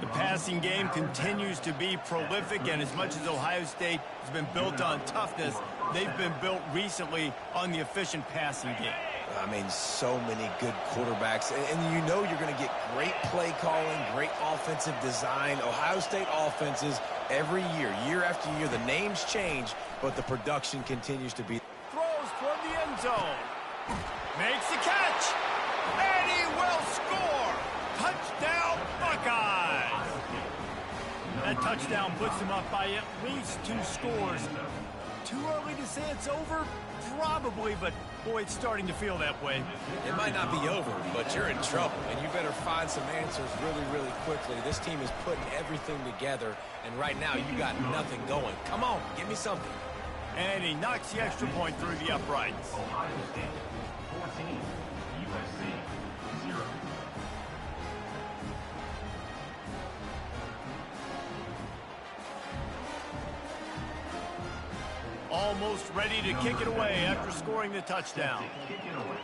The passing game continues to be prolific, and as much as Ohio State has been built on toughness, they've been built recently on the efficient passing game. I mean, so many good quarterbacks, and you know you're going to get play calling, great offensive design. Ohio State offenses every year, year after year, the names change, but the production continues to be. Throws toward the end zone. Makes the catch. And he will score. Touchdown, Buckeyes. That touchdown puts him up by at least 2 scores. Too early to say it's over? Probably, but boy, it's starting to feel that way. It might not be over, but you're in trouble, and you better find some answers really, really quickly. This team is putting everything together, and right now you got nothing going. Come on, give me something. And he knocks the extra point through the uprights. Ohio State 14, USC 0. Almost ready to kick it away after scoring the touchdown. Kick it away.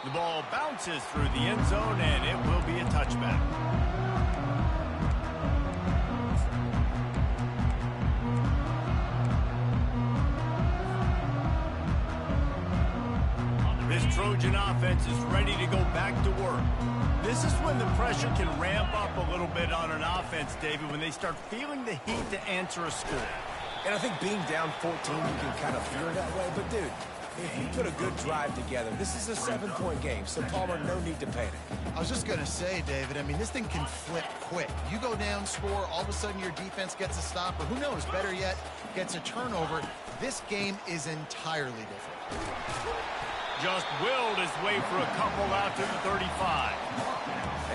The ball bounces through the end zone, and it will be a touchback. This Trojan offense is ready to go back to work. This is when the pressure can ramp up a little bit on an offense, David, when they start feeling the heat to answer a score. And I think being down 14, you can kind of feel that way. But, dude, if you put a good drive together, this is a 7-point game, so, Palmer, no need to panic. I was just going to say, David, I mean, this thing can flip quick. You go down, score, all of a sudden your defense gets a stop, or who knows, better yet, gets a turnover. This game is entirely different. Just willed his way for a couple out to the 35.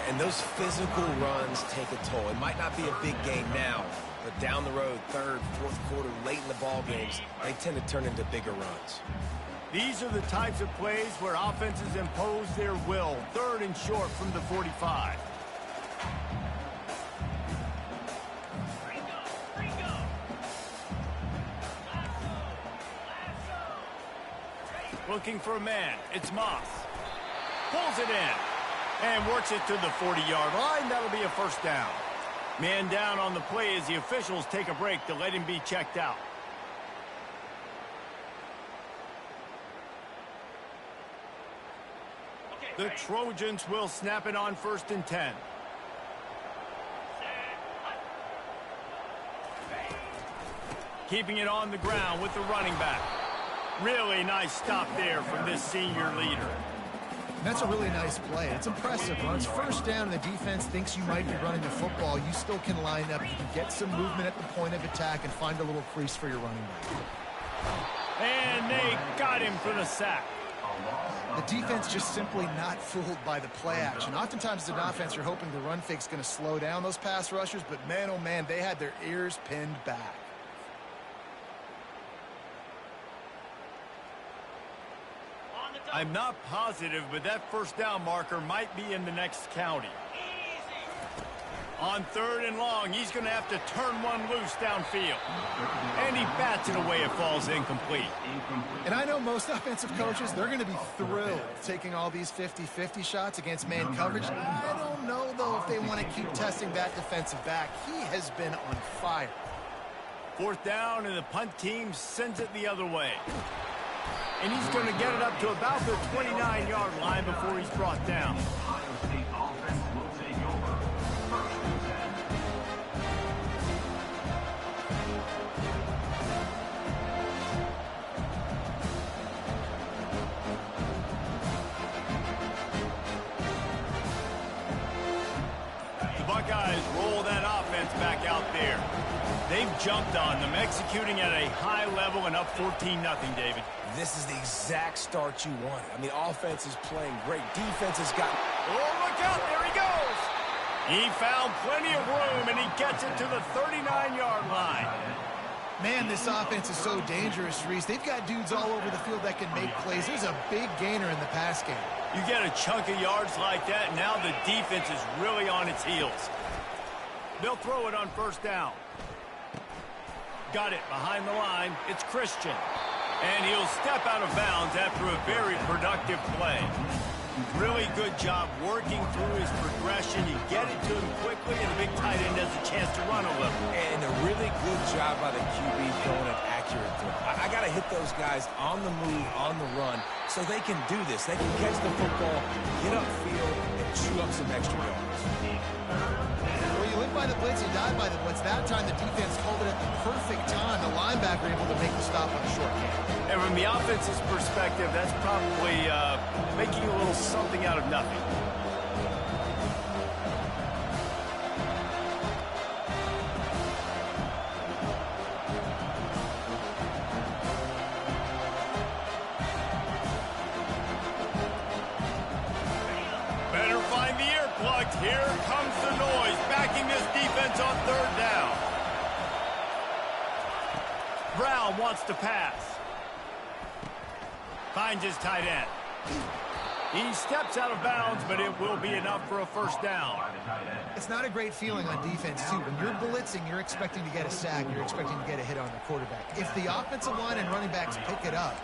And those physical runs take a toll. It might not be a big game now, but down the road, third, fourth quarter, late in the ball games, they tend to turn into bigger runs. These are the types of plays where offenses impose their will. 3rd and short from the 45. Looking for a man. It's Moss. Pulls it in. And works it to the 40-yard line. That'll be a first down. Man down on the play as the officials take a break to let him be checked out. The Trojans will snap it on 1st and 10. Keeping it on the ground with the running back. Really nice stop there from this senior leader. That's a really nice play. It's impressive. When it's first down and the defense thinks you might be running the football, you still can line up. You can get some movement at the point of attack and find a little crease for your running back. And they got him for the sack. The defense just simply not fooled by the play action. Oftentimes as an offense, you're hoping the run fake's going to slow down those pass rushers, but man, oh man, they had their ears pinned back. I'm not positive, but that first down marker might be in the next county. On 3rd and long, he's going to have to turn one loose downfield. And he bats it away. It falls incomplete. And I know most offensive coaches, they're going to be thrilled taking all these 50-50 shots against man coverage. I don't know, though, if they want to keep testing that defensive back. He has been on fire. 4th down, and the punt team sends it the other way. And he's going to get it up to about the 29-yard line before he's brought down. Ohio State offense will take over. 1st and 10. The Buckeyes roll that offense back out there. They've jumped on them, executing at a high level and up 14-0, David. This is the exact start you wanted. I mean, offense is playing great. Defense has got... Oh, look out. There he goes. He found plenty of room, and he gets it to the 39-yard line. Man, this offense is so dangerous, Reese. They've got dudes all over the field that can make plays. There's a big gainer in the pass game. You get a chunk of yards like that, and now the defense is really on its heels. They'll throw it on 1st down. Got it behind the line. It's Christian. And he'll step out of bounds after a very productive play. Really good job working through his progression. You get it to him quickly, and the big tight end has a chance to run a little. And a really good job by the QB throwing it accurate throw. I got to hit those guys on the move, on the run, so they can do this. They can catch the football, get upfield, and chew up some extra yards. Well, you live by the blitz, you die by the blitz. That time the defense called it at the perfect time. The linebacker able to make the stop on a short game. And from the offense's perspective, that's probably making a little something out of nothing. Better find the earplugs. Here comes the noise, backing this defense on third down. Brown wants to pass. Finds his tight end. He steps out of bounds, but it will be enough for a first down. It's not a great feeling on defense, too. When you're blitzing, you're expecting to get a sack. You're expecting to get a hit on the quarterback. If the offensive line and running backs pick it up,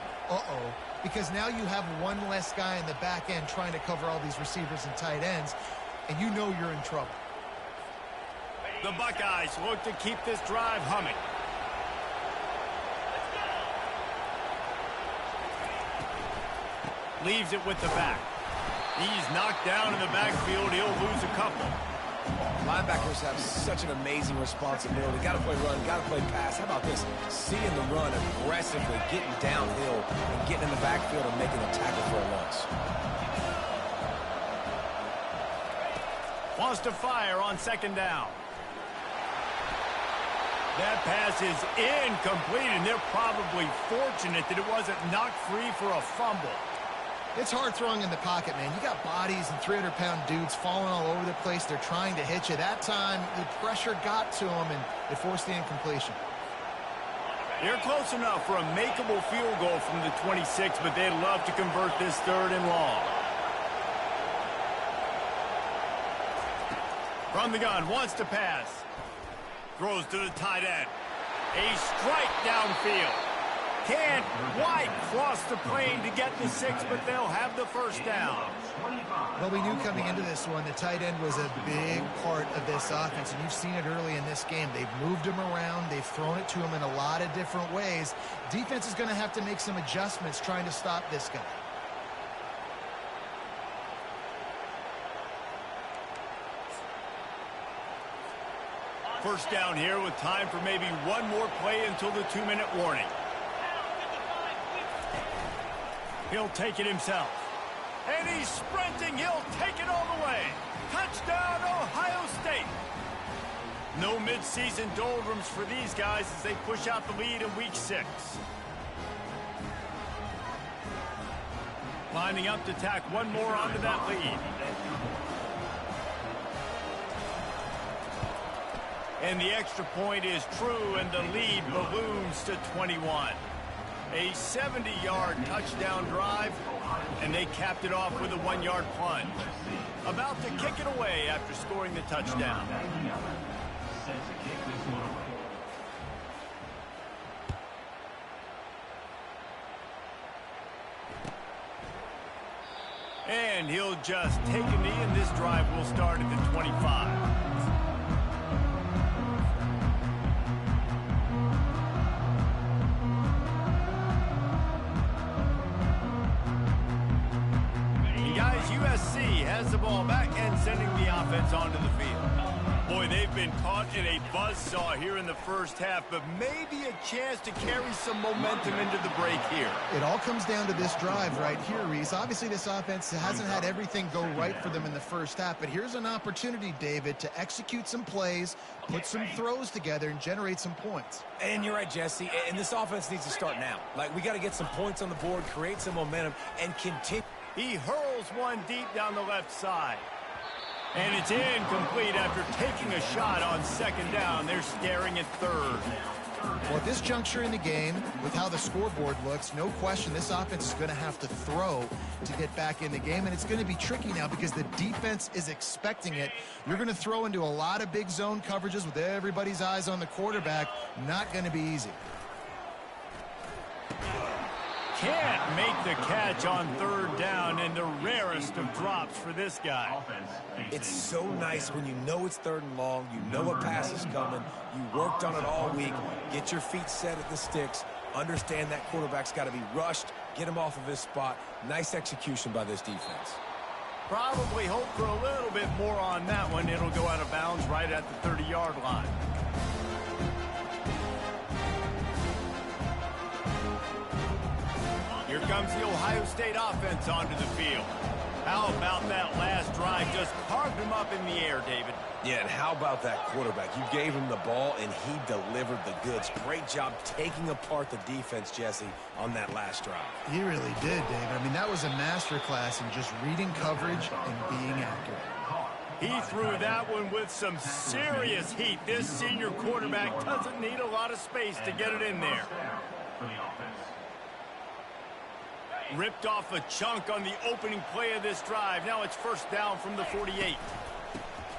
because now you have one less guy in the back end trying to cover all these receivers and tight ends, and you know you're in trouble. The Buckeyes look to keep this drive humming. Leaves it with the back. He's knocked down in the backfield. He'll lose a couple. Linebackers have such an amazing responsibility. Got to play run, got to play pass. How about this? Seeing the run aggressively, getting downhill, and getting in the backfield and making a tackle for a loss. Wants to fire on second down. That pass is incomplete, and they're probably fortunate that it wasn't knocked free for a fumble. It's hard throwing in the pocket, man. You got bodies and 300-pound dudes falling all over the place. They're trying to hit you. That time, the pressure got to them, and it forced the incompletion. They're close enough for a makeable field goal from the 26, but they'd love to convert this third and long. From the gun, wants to pass. Throws to the tight end. A strike downfield. Can't quite cross the plane to get the 6, but they'll have the first down. Well, we knew coming into this one, the tight end was a big part of this offense, and you've seen it early in this game. They've moved him around. They've thrown it to him in a lot of different ways. Defense is going to have to make some adjustments trying to stop this guy. First down here with time for maybe one more play until the 2-minute warning. He'll take it himself. And he's sprinting. He'll take it all the way. Touchdown, Ohio State. No midseason doldrums for these guys as they push out the lead in Week 6. Lining up to tack one more onto that lead. And the extra point is true, and the lead balloons to 21. A 70-yard touchdown drive, and they capped it off with a 1-yard plunge. About to kick it away after scoring the touchdown. And he'll just take a knee, and this drive will start at the 25. USC has the ball back and sending the offense onto the field. Boy, they've been caught in a buzzsaw here in the first half, but maybe a chance to carry some momentum into the break here. It all comes down to this drive right here, Reese. Obviously, this offense hasn't had everything go right for them in the first half, but here's an opportunity, David, to execute some plays, put some throws together, and generate some points. And you're right, Jesse, and this offense needs to start now. Like, we got to get some points on the board, create some momentum, and continue. He hurls one deep down the left side. And it's incomplete after taking a shot on second down. They're staring at third. Well, at this juncture in the game, with how the scoreboard looks, no question this offense is going to have to throw to get back in the game. And it's going to be tricky now because the defense is expecting it. You're going to throw into a lot of big zone coverages with everybody's eyes on the quarterback. Not going to be easy. Can't make the catch on third down, and the rarest of drops for this guy. It's so nice when you know it's third and long, you know a pass is coming, you worked on it all week, get your feet set at the sticks, Understand that quarterback's got to be rushed, get him off of his spot. Nice execution by this defense. Probably hope for a little bit more on that one. It'll go out of bounds right at the 30-yard line. Here comes the Ohio State offense onto the field. How about that last drive? Just carved him up in the air, David. Yeah, and how about that quarterback? You gave him the ball, and he delivered the goods. Great job taking apart the defense, Jesse, on that last drive. He really did, David. I mean, that was a masterclass in just reading coverage and being accurate. He threw that one with some serious heat. This senior quarterback doesn't need a lot of space to get it in there. Ripped off a chunk on the opening play of this drive. Now it's first down from the 48.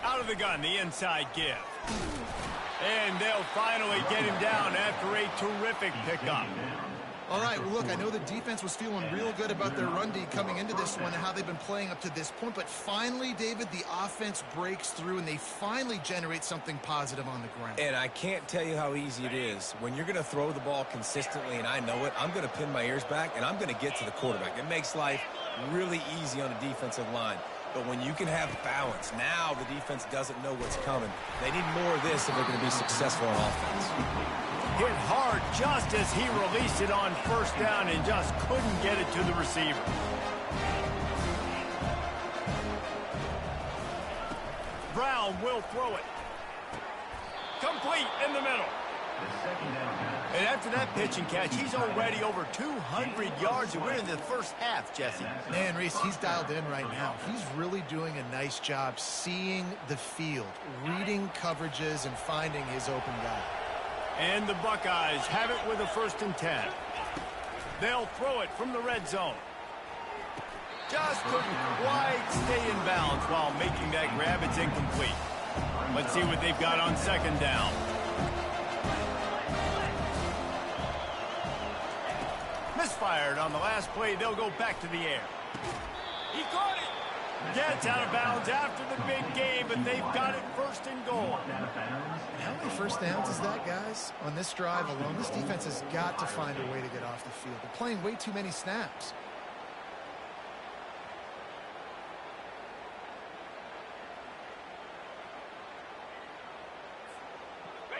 Out of the gun, the inside give. And they'll finally get him down after a terrific pickup. All right, well, look, I know the defense was feeling real good about their run D coming into this one and how they've been playing up to this point. But finally, David, the offense breaks through and they finally generate something positive on the ground. And I can't tell you how easy it is. When you're going to throw the ball consistently, and I know it, I'm going to pin my ears back and I'm going to get to the quarterback. It makes life really easy on the defensive line. But when you can have balance, now the defense doesn't know what's coming. They need more of this if they're going to be successful on offense. Hit hard just as he released it on first down and just couldn't get it to the receiver. Brown will throw it. Complete in the middle. And after that pitch and catch, he's already over 200 yards, and we're in the first half, Jesse. Man, Reese, he's dialed in right now. He's really doing a nice job seeing the field, reading coverages, and finding his open guy. And the Buckeyes have it with a 1st and 10. They'll throw it from the red zone. Just couldn't quite stay in bounds while making that grab. It's incomplete. Let's see what they've got on 2nd down. Misfired on the last play. They'll go back to the air. He caught it. Gets out of bounds after the big game, but they've got it 1st and goal. How many first downs is that, guys? On this drive alone, this defense has got to find a way to get off the field. They're playing way too many snaps.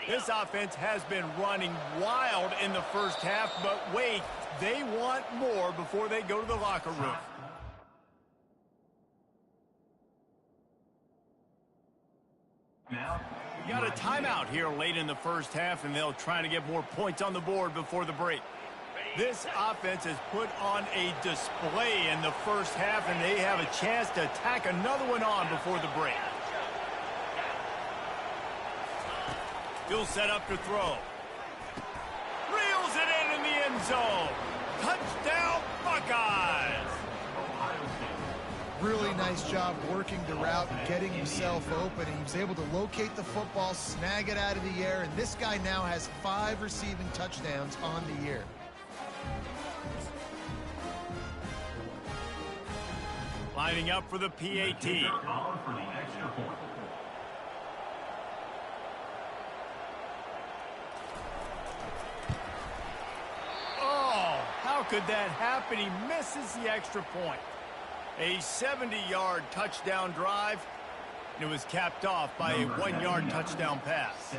This offense has been running wild in the first half, but wait, they want more before they go to the locker room. We got a timeout here late in the first half, and they'll try to get more points on the board before the break. This offense has put on a display in the first half, and they have a chance to tack another one on before the break. He'll set up to throw. Reels it in the end zone. Touchdown, Buckeyes! Really nice job working the route and getting himself open. He was able to locate the football, snag it out of the air, and this guy now has 5 receiving touchdowns on the year. Lining up for the PAT. Oh, how could that happen? He misses the extra point. A 70-yard touchdown drive, and it was capped off by a 1-yard touchdown pass.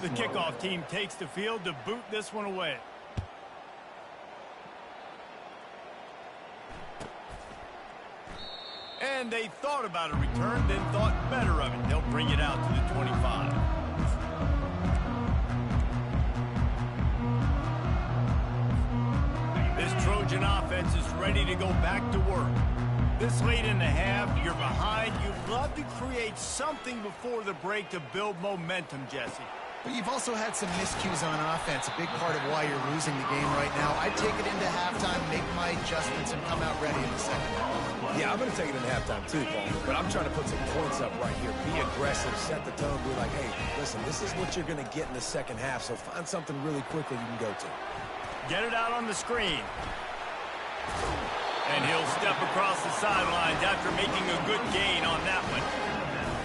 The kickoff team takes the field to boot this one away. And they thought about a return, then thought better of it. They'll bring it out to the 25. This Trojan offense is ready to go back to work. This late in the half, you're behind. You'd love to create something before the break to build momentum, Jesse. But you've also had some miscues on offense, a big part of why you're losing the game right now. I'd take it into halftime, make my adjustments, and come out ready in the second half. Yeah, I'm going to take it into halftime too, Paul. But I'm trying to put some points up right here. Be aggressive, set the tone, be like, hey, listen, this is what you're going to get in the second half, so find something really quickly you can go to. Get it out on the screen. And he'll step across the sidelines after making a good gain on that one.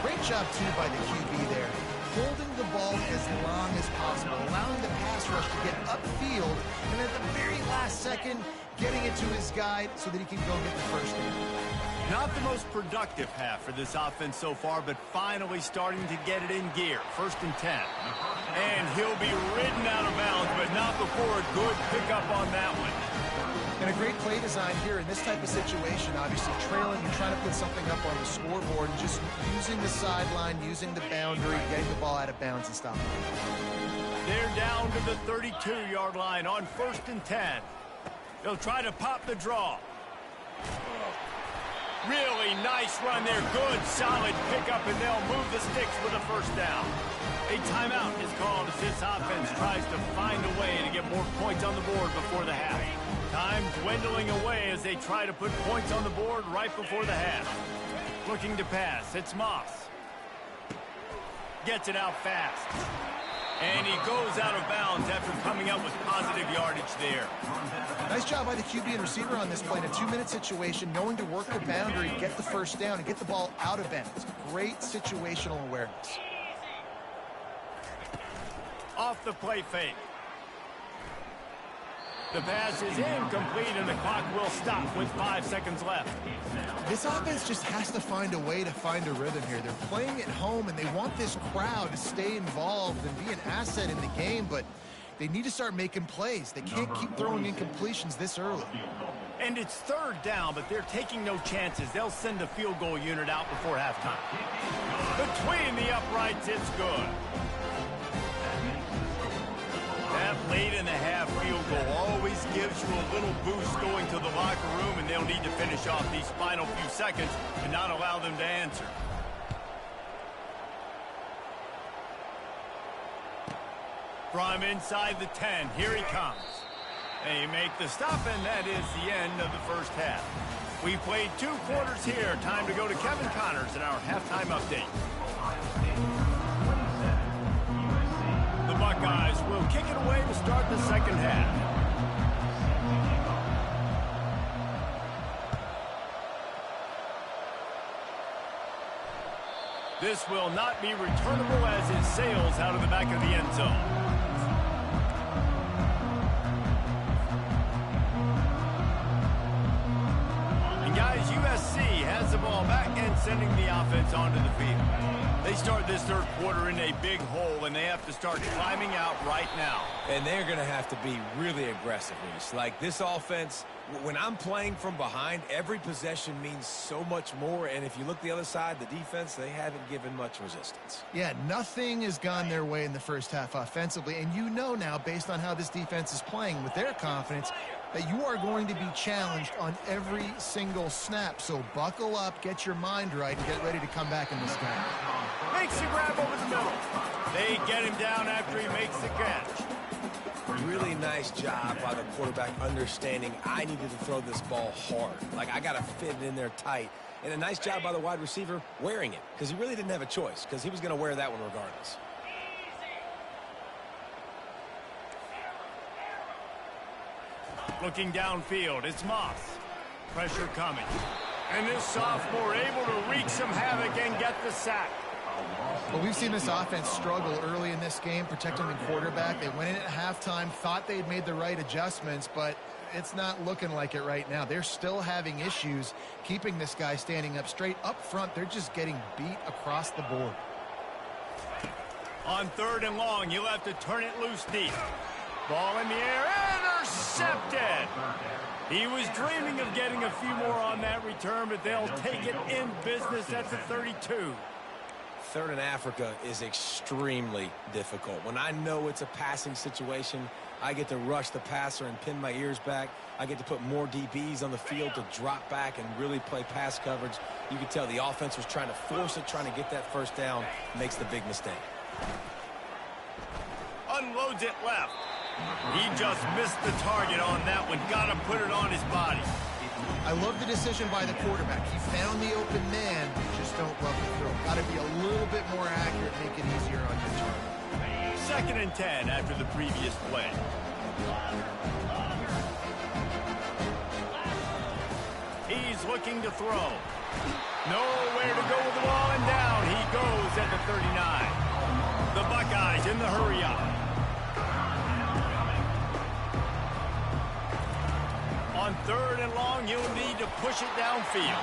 Great job, too, by the QB there. holding the ball as long as possible, allowing the pass rush to get upfield, and at the very last second, getting it to his guy so that he can go get the first down. Not the most productive half for this offense so far, but finally starting to get it in gear. 1st and 10. And he'll be ridden out of bounds, but not before a good pickup on that one. And a great play design here in this type of situation, obviously trailing and trying to put something up on the scoreboard, and just using the sideline, using the boundary, getting the ball out of bounds and stopping it. They're down to the 32-yard line on 1st and 10. They'll try to pop the draw. Really nice run there. Good, solid pickup, and they'll move the sticks for the first down. A timeout is called as this offense tries to find a way to get more points on the board before the half. Time dwindling away as they try to put points on the board right before the half. Looking to pass. It's Moss. Gets it out fast. And he goes out of bounds after coming up with positive yardage there. Nice job by the QB and receiver on this play in a 2-minute situation, knowing to work the boundary, get the first down, and get the ball out of bounds. Great situational awareness. Off the play fake. The pass is incomplete, and the clock will stop with 5 seconds left. This offense just has to find a way to find a rhythm here. They're playing at home, and they want this crowd to stay involved and be an asset in the game, but they need to start making plays. They can't keep throwing incompletions this early. And it's 3rd down, but they're taking no chances. They'll send a field goal unit out before halftime. Between the uprights, it's good. That late in the half field goal always gives you a little boost going to the locker room, and they'll need to finish off these final few seconds and not allow them to answer. From inside the 10, here he comes. They make the stop, and that is the end of the first half. We've played 2 quarters here. Time to go to Kevin Connors in our halftime update. The Buckeyes will kick it away to start the second half. This will not be returnable as it sails out of the back of the end zone. And guys, USC has the ball back and sending the offense onto the field. They start this 3rd quarter in a big hole, and they have to start climbing out right now. And they're going to have to be really aggressive, Reese. Like, this offense, when I'm playing from behind, every possession means so much more. And if you look the other side, the defense, they haven't given much resistance. Yeah, nothing has gone their way in the first half offensively. And you know now, based on how this defense is playing with their confidence, that you are going to be challenged on every single snap. So buckle up, get your mind right, and get ready to come back in this game. Makes the grab over the middle. They get him down after he makes the catch. Really nice job by the quarterback understanding I needed to throw this ball hard. Like, I got to fit it in there tight. And a nice job by the wide receiver wearing it, because he really didn't have a choice, because he was going to wear that one regardless. Looking downfield, it's Moss. Pressure coming. And this sophomore able to wreak some havoc and get the sack. Well, we've seen this offense struggle early in this game, protecting the quarterback. They went in at halftime, thought they had made the right adjustments, but it's not looking like it right now. They're still having issues keeping this guy standing up straight. Up front, they're just getting beat across the board. On 3rd and long, you'll have to turn it loose deep. Ball in the air, intercepted. He was dreaming of getting a few more on that return, but they'll take it in business at the 32. 3rd and Africa is extremely difficult. When I know it's a passing situation, I get to rush the passer and pin my ears back. I get to put more DBs on the field to drop back and really play pass coverage. You can tell the offense was trying to force it, trying to get that first down, makes the big mistake. Unloads it left. He just missed the target on that one. Got to put it on his body. I love the decision by the quarterback. He found the open man. Just don't love the throw. Got to be a little bit more accurate, make it easier on your target. 2nd and 10 after the previous play. He's looking to throw. Nowhere to go with the ball, and down he goes at the 39. The Buckeyes in the hurry-up. On 3rd and long, he'll need to push it downfield.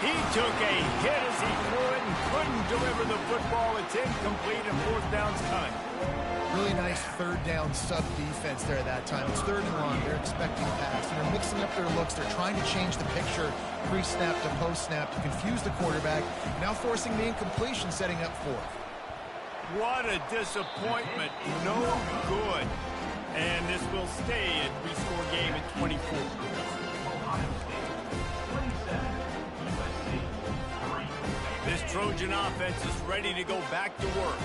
He took a hit as he threw it and couldn't deliver the football. It's incomplete and 4th down's coming. Really nice 3rd down sub-defense there at that time. It's 3rd and long. They're expecting a pass, and they're mixing up their looks. They're trying to change the picture pre-snap to post-snap to confuse the quarterback, now forcing the incompletion, setting up 4th. What a disappointment. No good. And this will stay a 3-score game at 24. Ohio State 27, USC 3. This Trojan offense is ready to go back to work.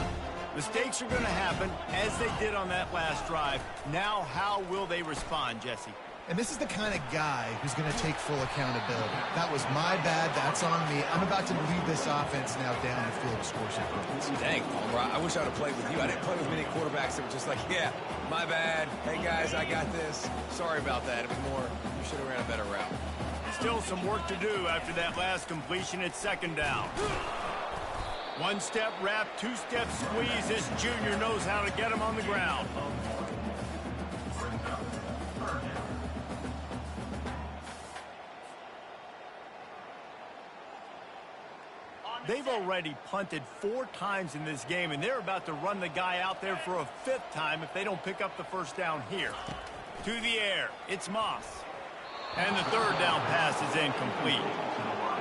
Mistakes are going to happen, as they did on that last drive. Now, how will they respond, Jesse? And this is the kind of guy who's going to take full accountability. That was my bad. That's on me. I'm about to lead this offense now down the field to score some points. Dang, Palmer, I wish I would have played with you. I didn't play with many quarterbacks that were just like, yeah, my bad. Hey, guys, I got this. Sorry about that. It was more, you should have ran a better route. Still some work to do after that last completion at 2nd down. 1-step wrap, 2-step squeeze. This junior knows how to get him on the ground. They've already punted 4 times in this game, and they're about to run the guy out there for a 5th time if they don't pick up the 1st down here. To the air, it's Moss. And the 3rd down pass is incomplete.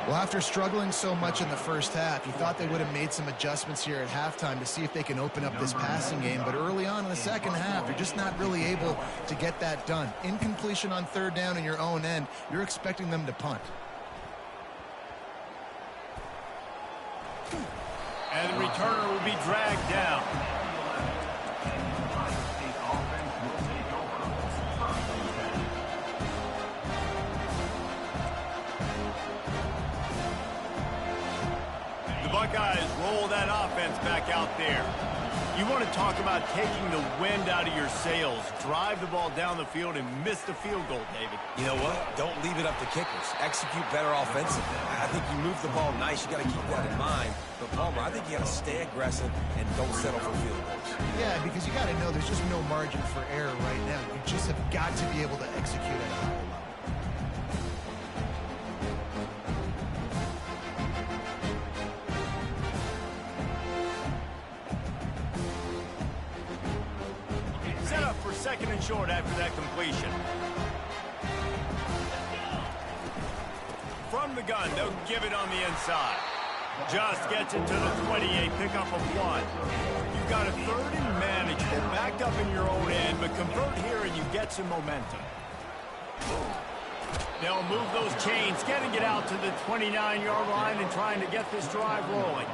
Well, after struggling so much in the first half, you thought they would have made some adjustments here at halftime to see if they can open up this passing game. But early on in the second half, you're just not really able to get that done. Incompletion on 3rd down in your own end, you're expecting them to punt. And the returner will be dragged down. Ohio State offense will take over. 1st and 10. The Buckeyes roll that offense back out there. You want to talk about taking the wind out of your sails. Drive the ball down the field and miss the field goal, David. You know what? Don't leave it up to kickers. Execute better offensively. I think you move the ball nice. You got to keep that in mind. But, Palmer, I think you got to stay aggressive and don't settle for field goals. Yeah, because you got to know there's just no margin for error right now. You just have got to be able to execute at a higher level. Set up for 2nd and short after that completion. From the gun, they'll give it on the inside. Just gets it to the 28, pick up a 1. You've got a 3rd and manageable, backed up in your own end, but convert here and you get some momentum. They'll move those chains, getting it out to the 29-yard line and trying to get this drive rolling.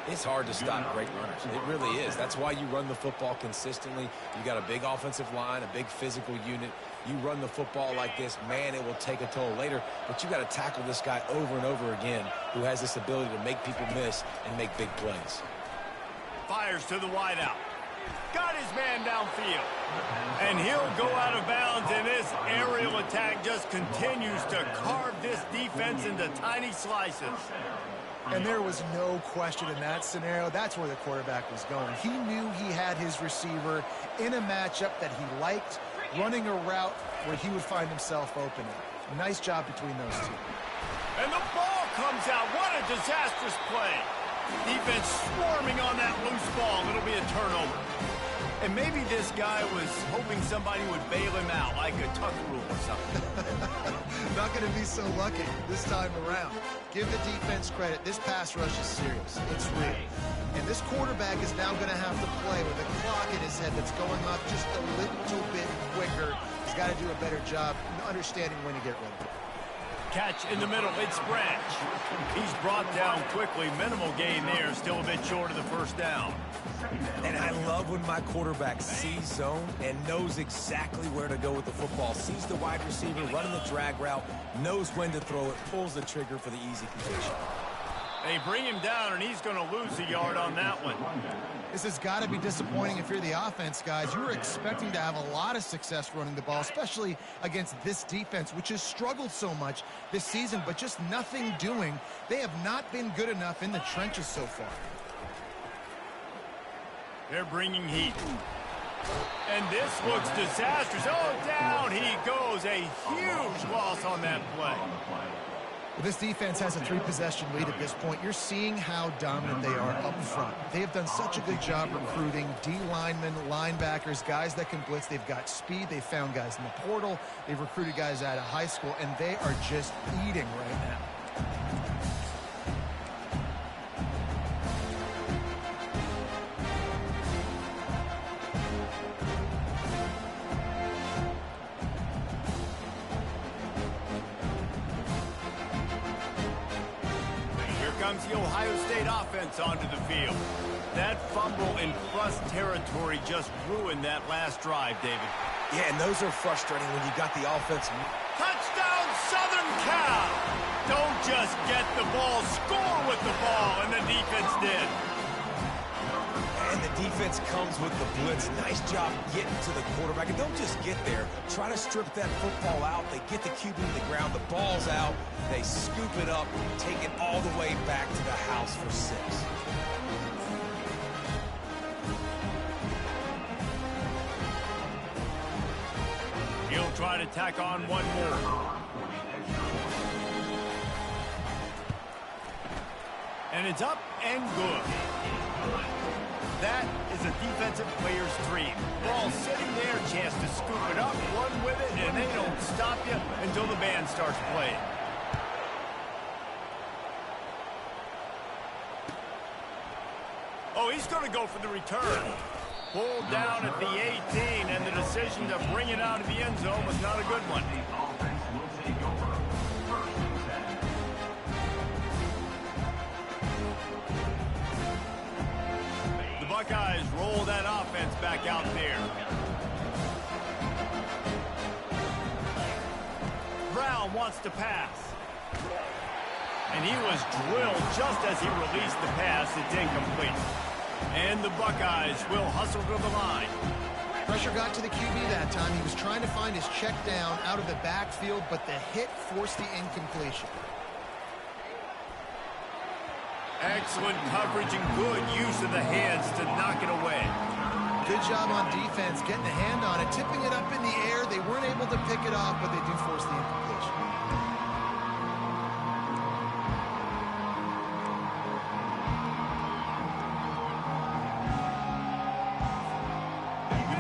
It's hard to stop great runners. It really is. That's why you run the football consistently. You got a big offensive line, a big physical unit. You run the football like this, man, it will take a toll later. But you got to tackle this guy over and over again who has this ability to make people miss and make big plays. Fires to the wideout. Got his man downfield. And he'll go out of bounds, and this aerial attack just continues to carve this defense into tiny slices. And there was no question in that scenario. That's where the quarterback was going. He knew he had his receiver in a matchup that he liked, running a route where he would find himself open. Nice job between those two. And the ball comes out. What a disastrous play. Defense swarming on that loose ball. It'll be a turnover. And maybe this guy was hoping somebody would bail him out, like a tuck rule or something. Not going to be so lucky this time around. Give the defense credit. This pass rush is serious. It's real. And this quarterback is now going to have to play with a clock in his head that's going up just a little bit quicker. He's got to do a better job understanding when to get ready. Catch in the middle. It's Branch. He's brought down quickly. Minimal gain there. Still a bit short of the 1st down. And I love when my quarterback sees zone and knows exactly where to go with the football. Sees the wide receiver running the drag route, knows when to throw it, pulls the trigger for the easy completion. They bring him down, and he's going to lose a yard on that one. This has got to be disappointing if you're the offense, guys. You were expecting to have a lot of success running the ball, especially against this defense, which has struggled so much this season, but just nothing doing. They have not been good enough in the trenches so far. They're bringing heat. And this looks disastrous. Oh, down he goes. A huge loss on that play. Well, this defense has a 3-possession lead at this point. You're seeing how dominant they are up front. They have done such a good job recruiting D-linemen, linebackers, guys that can blitz. They've got speed. They've found guys in the portal. They've recruited guys out of high school, and they are just eating right now. Comes the Ohio State offense onto the field. That fumble in plus territory just ruined that last drive, David. Yeah, and those are frustrating when you got the offense. Touchdown, Southern Cal! Don't just get the ball, score with the ball, and the defense did. And the defense comes with the blitz. Nice job getting to the quarterback. And don't just get there. Try to strip that football out. They get the QB to the ground. The ball's out. They scoop it up, take it all the way back to the house for 6. He'll try to tack on one more. And it's up and good. That is a defensive player's dream. Ball sitting there, chance to scoop it up, run with it, and they don't stop you until the band starts playing. Oh, he's going to go for the return. Pulled down at the 18, and the decision to bring it out of the end zone was not a good one. The Buckeyes roll that offense back out there. Brown wants to pass. And he was drilled just as he released the pass. It's incomplete. And the Buckeyes will hustle to the line. Pressure got to the QB that time. He was trying to find his check down out of the backfield, but the hit forced the incompletion. Excellent coverage and good use of the hands to knock it away. Good job on defense, getting a hand on it, tipping it up in the air. They weren't able to pick it off, but they do force the incompletion.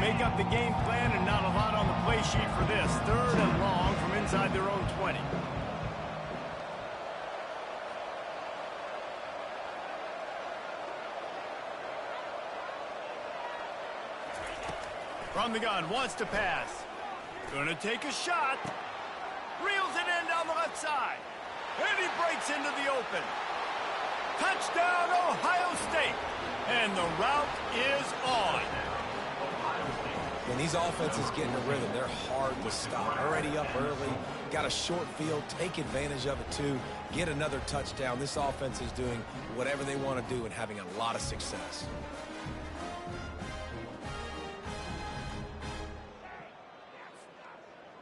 Make up the game plan and not a lot on the play sheet for this. 3rd and long from inside their own 20. From the gun, wants to pass. Gonna take a shot. Reels it in down the left side. And he breaks into the open. Touchdown, Ohio State. And the route is on. When these offenses get in a rhythm, they're hard to stop. Already up early, got a short field, take advantage of it too, get another touchdown. This offense is doing whatever they want to do and having a lot of success.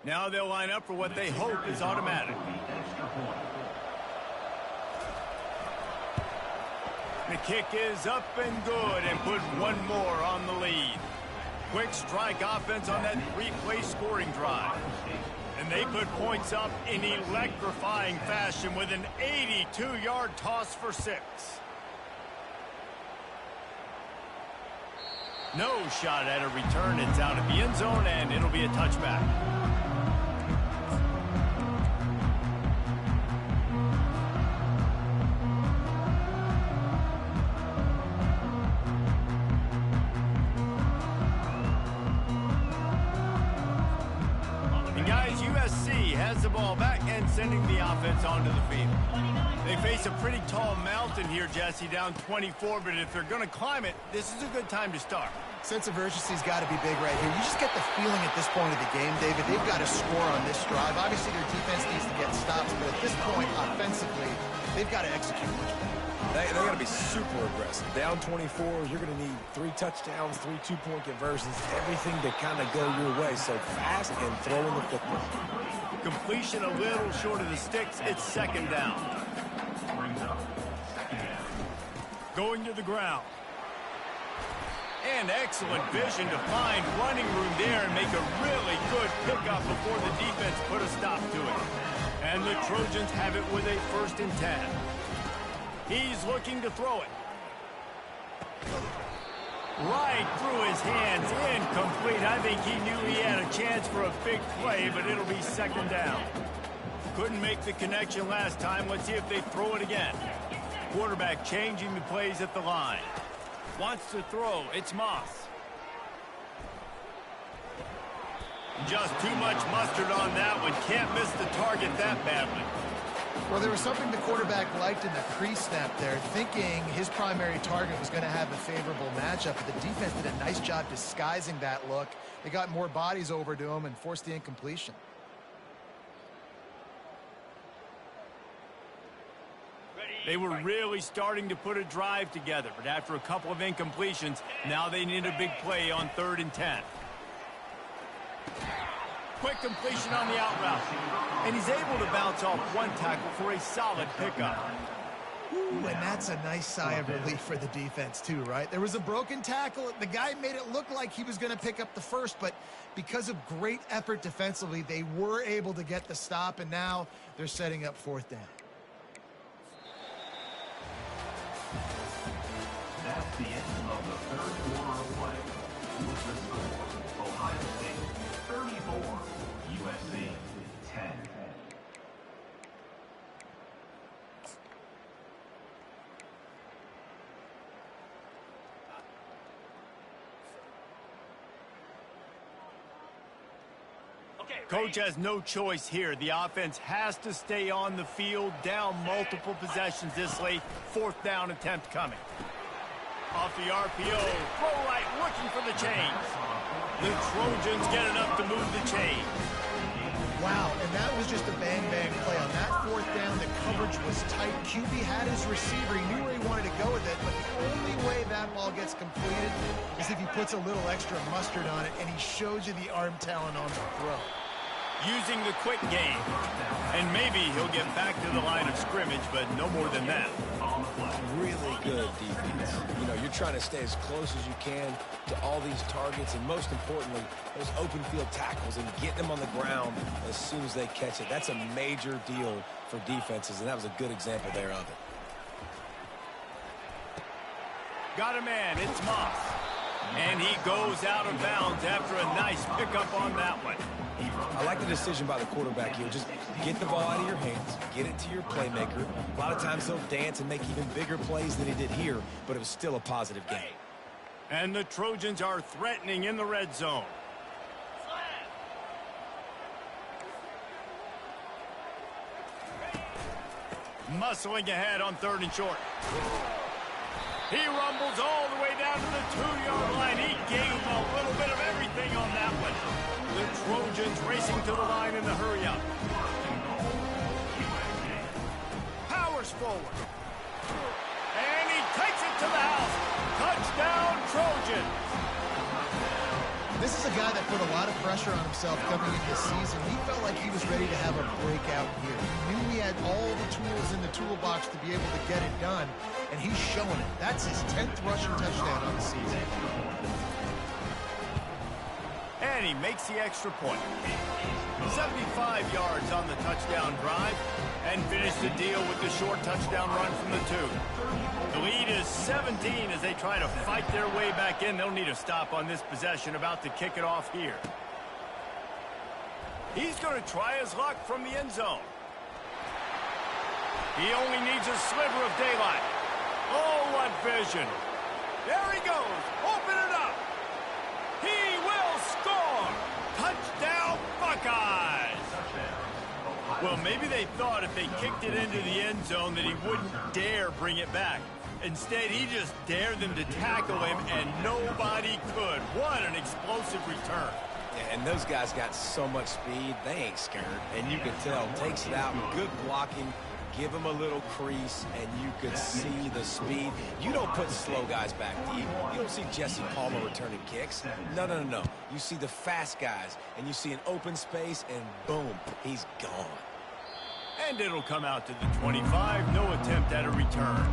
Now they'll line up for what they hope is automatic. The kick is up and good and put one more on the lead. Quick strike offense on that 3-play scoring drive. And they put points up in electrifying fashion with an 82-yard toss for 6. No shot at a return. It's out of the end zone, and it'll be a touchback. Has the ball back and sending the offense onto the field. They face a pretty tall mountain here, Jesse, down 24, but if they're going to climb it, this is a good time to start. Sense of urgency's got to be big right here. You just get the feeling at this point of the game, David, they've got to score on this drive. Obviously, their defense needs to get stops, but at this point, offensively, they've got to execute much better. They got to be super aggressive. Down 24, you're going to need 3 touchdowns, 3 two-point conversions, everything to kind of go your way. So fast and throwing the football. Completion a little short of the sticks. It's 2nd down. Going to the ground. And excellent vision to find running room there and make a really good pickup before the defense put a stop to it. And the Trojans have it with a 1st and 10. He's looking to throw it. Right through his hands, incomplete. I think he knew he had a chance for a big play, but it'll be 2nd down. Couldn't make the connection last time. Let's see if they throw it again. Quarterback changing the plays at the line. Wants to throw. It's Moss. Just too much mustard on that one. Can't miss the target that badly. Well, there was something the quarterback liked in the pre-snap there, thinking his primary target was going to have a favorable matchup, but the defense did a nice job disguising that look. They got more bodies over to him and forced the incompletion. They were really starting to put a drive together, but after a couple of incompletions, now they need a big play on 3rd and 10. Quick completion on the out route. And he's able to bounce off one tackle for a solid pickup. Ooh, and that's a nice sigh of relief for the defense too, right? There was a broken tackle. The guy made it look like he was going to pick up the first, but because of great effort defensively, they were able to get the stop, and now they're setting up 4th down. That's the end of the 3rd quarter of play. With the score, Ohio State 34, USC 10. Coach has no choice here. The offense has to stay on the field, down multiple possessions this late. 4th down attempt coming. Off the RPO, throw right, looking for the chains. The Trojans get enough to move the chains. Wow, and that was just a bang-bang play. On that 4th down, the coverage was tight. QB had his receiver. He knew where he wanted to go with it, but the only way that ball gets completed is if he puts a little extra mustard on it, and he shows you the arm talent on the throw. Using the quick game. And maybe he'll get back to the line of scrimmage, but no more than that. Really good defense. You know, you're trying to stay as close as you can to all these targets, and most importantly, those open field tackles and getting them on the ground as soon as they catch it. That's a major deal for defenses, and that was a good example there of it. Got a man, it's Moss. And he goes out of bounds after a nice pickup on that one. I like the decision by the quarterback here. Just get the ball out of your hands, get it to your playmaker. A lot of times he'll dance and make even bigger plays than he did here, but it was still a positive game. And the Trojans are threatening in the red zone. Muscling ahead on 3rd and short. He rumbles all the way down to the 2-yard line. He gave him a little bit of everything on that one. The Trojans racing to the line in the hurry-up. Powers forward. And he takes it to the house. Touchdown, Trojans. This is a guy that put a lot of pressure on himself coming into the season. He felt like he was ready to have a breakout year. He knew he had all the tools in the toolbox to be able to get it done, and he's showing it. That's his 10th rushing touchdown on the season. And he makes the extra point. 75 yards on the touchdown drive, and finished the deal with the short touchdown run from the 2. The lead is 17 as they try to fight their way back in. They'll need a stop on this possession, about to kick it off here. He's going to try his luck from the end zone. He only needs a sliver of daylight. Oh, what vision. There he goes. Open it up. He will score. Touchdown, Buckeyes. Well, maybe they thought if they kicked it into the end zone that he wouldn't dare bring it back. Instead, he just dared them to tackle him, and nobody could. What an explosive return. Yeah, and those guys got so much speed, they ain't scared. And you can tell, takes it out, good blocking, give him a little crease, and you could see the speed. You don't put slow guys back deep. You don't see Jesse Palmer returning kicks. No, no, no, no. You see the fast guys, and you see an open space, and boom, he's gone. And it'll come out to the 25. No attempt at a return.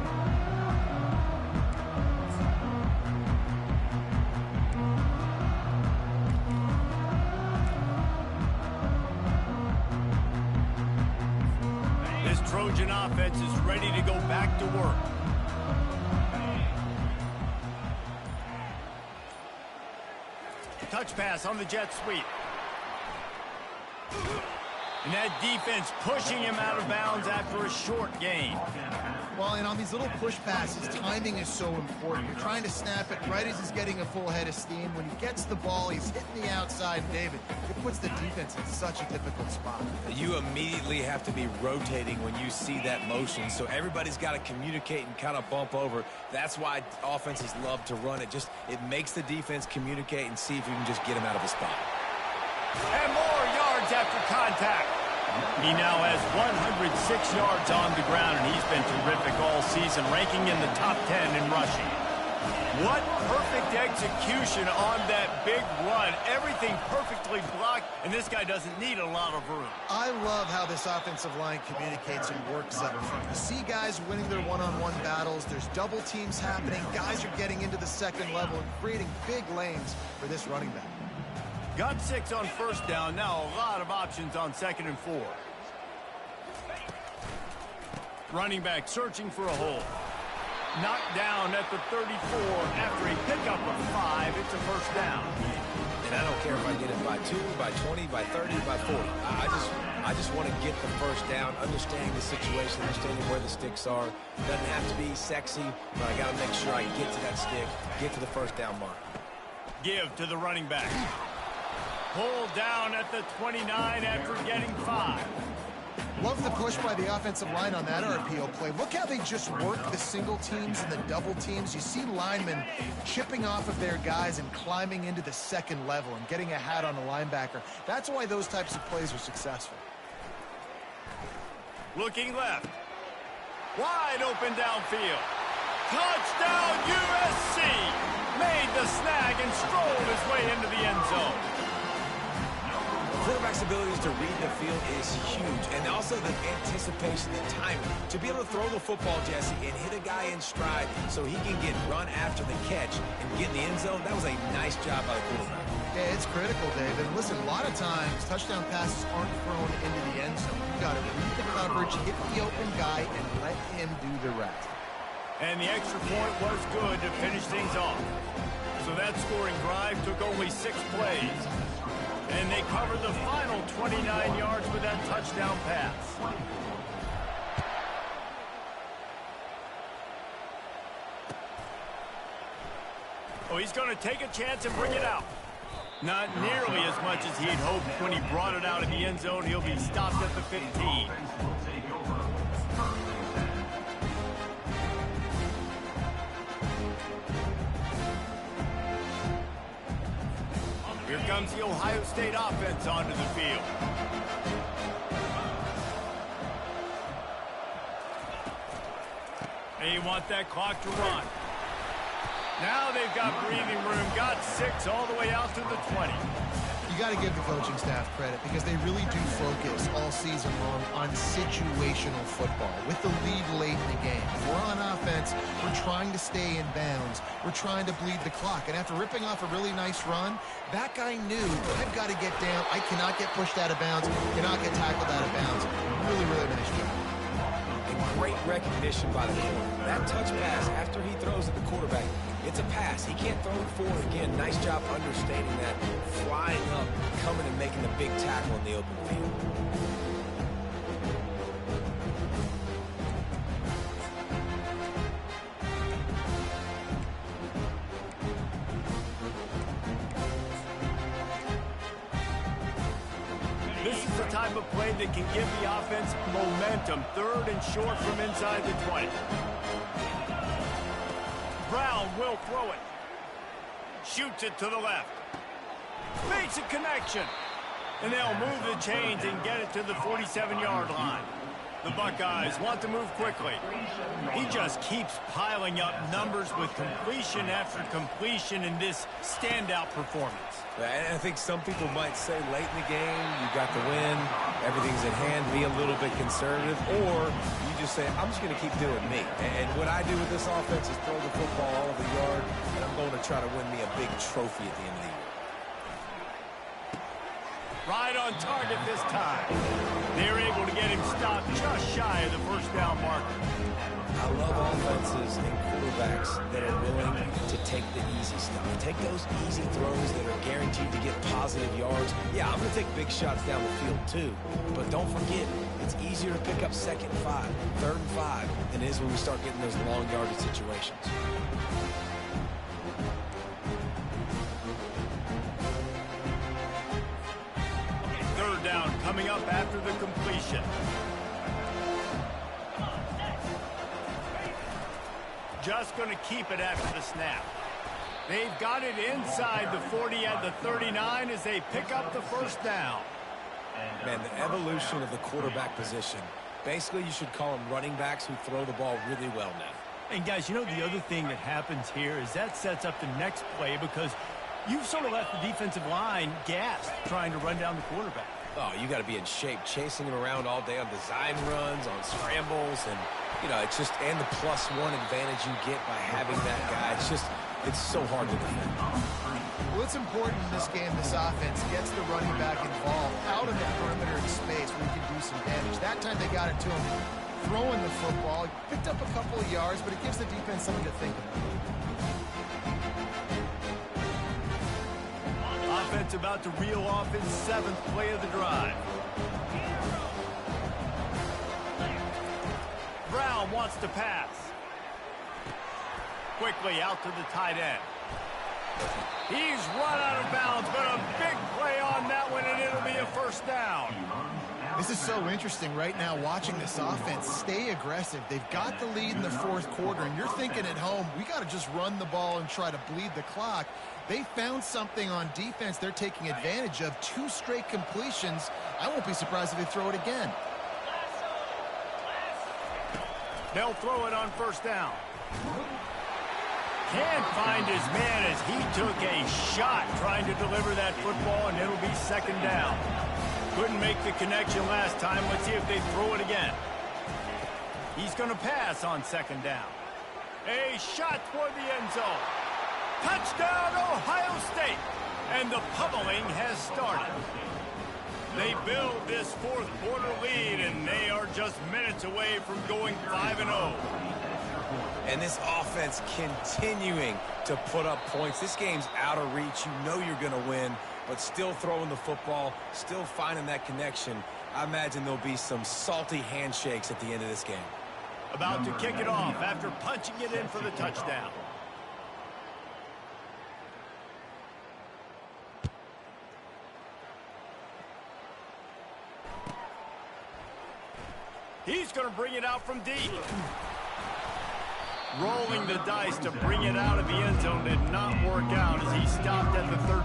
Trojan offense is ready to go back to work. Touch pass on the jet sweep. And that defense pushing him out of bounds after a short gain. Well, and on these little push passes, timing is so important. You're trying to snap it right as he's getting a full head of steam. When he gets the ball, he's hitting the outside, David. It puts the defense in such a difficult spot. You immediately have to be rotating when you see that motion, so everybody's got to communicate and kind of bump over. That's why offenses love to run it. It makes the defense communicate and see if you can just get him out of a spot. And more yards after contact. He now has 106 yards on the ground, and he's been terrific all season, ranking in the top 10 in rushing. What perfect execution on that big run. Everything perfectly blocked, and this guy doesn't need a lot of room. I love how this offensive line communicates and works up front. You see guys winning their one-on-one battles. There's double teams happening. Guys are getting into the second level and creating big lanes for this running back. Got 6 on first down. Now a lot of options on 2nd and 4. Running back searching for a hole. Knocked down at the 34 after a pickup of 5. It's a first down. And I don't care if I get it by 2, by 20, by 30, by 40. I just want to get the first down, understanding the situation, understanding where the sticks are. Doesn't have to be sexy, but I got to make sure I get to that stick, get to the first down mark. Give to the running back. Pulled down at the 29 after getting 5. Love the push by the offensive line on that RPO play. Look how they just work the single teams and the double teams. You see linemen chipping off of their guys and climbing into the second level and getting a hat on the linebacker. That's why those types of plays are successful. Looking left. Wide open downfield. Touchdown USC! Made the snag and strolled his way into the end zone. Quarterback's abilities to read the field is huge, and also the anticipation, the timing. To be able to throw the football, Jesse, and hit a guy in stride so he can get run after the catch and get in the end zone, that was a nice job by the quarterback. Yeah, it's critical, David. And listen, a lot of times, touchdown passes aren't thrown into the end zone. You've got to read the coverage, hit the open guy, and let him do the rest. And the extra point was good to finish things off. So that scoring drive took only 6 plays. And they covered the final 29 yards with that touchdown pass. Oh, he's going to take a chance and bring it out. Not nearly as much as he'd hoped when he brought it out of the end zone. He'll be stopped at the 15. Here comes the Ohio State offense onto the field. They want that clock to run. Now they've got breathing room, got 6 all the way out to the 20. You got to give the coaching staff credit because they really do focus all season long on situational football with the lead late in the game. We're on offense. We're trying to stay in bounds. We're trying to bleed the clock. And after ripping off a really nice run, that guy knew, I've got to get down. I cannot get pushed out of bounds. Cannot get tackled out of bounds. Really, really nice job. Great recognition by the quarterback. That touch pass after he throws at the quarterback, it's a pass. He can't throw it forward again. Nice job understanding that, flying up, coming and making the big tackle in the open field. This is the type of play that can give the offense momentum. 3rd and short from inside the 20. Brown will throw it. Shoots it to the left. Makes a connection. And they'll move the chains and get it to the 47-yard line. The Buckeyes want to move quickly. He just keeps piling up numbers with completion after completion in this standout performance. And I think some people might say late in the game, you got the win, everything's at hand, be a little bit conservative, or you just say, I'm just going to keep doing me. And what I do with this offense is throw the football all over the yard, and I'm going to try to win me a big trophy at the end of the year. Right on target this time. They're able to get him stopped just shy of the first down marker. I love offenses and quarterbacks that are willing to take the easy stuff. Take those easy throws that are guaranteed to get positive yards. Yeah, I'm going to take big shots down the field too. But don't forget, it's easier to pick up 2nd and 5, 3rd and 5 than it is when we start getting those long yardage situations. Third down coming up after the completion. Just going to keep it after the snap. They've got it inside the 40 at the 39 as they pick up the first down. Man, the evolution of the quarterback position. Basically, you should call them running backs who throw the ball really well now. And guys, you know the other thing that happens here is that sets up the next play because you've sort of left the defensive line gassed trying to run down the quarterback. Oh, you got to be in shape, chasing him around all day on design runs, on scrambles, and, you know, it's just, and the +1 advantage you get by having that guy. It's so hard to defend. Well, it's important in this game, this offense gets the running back involved out in the perimeter space where he can do some damage. That time they got it to him throwing the football. He picked up a couple of yards, but it gives the defense something to think about. Offense about to reel off his 7th play of the drive. Brown wants to pass. Quickly out to the tight end. He's run out of bounds, but a big play on that one, and it'll be a first down. This is so interesting right now watching this offense stay aggressive. They've got the lead in the 4th quarter, and you're thinking at home, we got to just run the ball and try to bleed the clock. They found something on defense they're taking advantage of. 2 straight completions. I won't be surprised if they throw it again. They'll throw it on first down. Can't find his man as he took a shot trying to deliver that football, and it'll be 2nd down. Couldn't make the connection last time. Let's see if they throw it again. He's going to pass on 2nd down. A shot toward the end zone. Touchdown, Ohio State. And the pummeling has started. They build this 4th quarter lead, and they are just minutes away from going 5-0. And this offense continuing to put up points. This game's out of reach. You know you're going to win, but still throwing the football, still finding that connection. I imagine there'll be some salty handshakes at the end of this game. About to kick it off after punching it in for the touchdown. He's going to bring it out from deep. Rolling the dice to bring it out of the end zone did not work out as he stopped at the 13.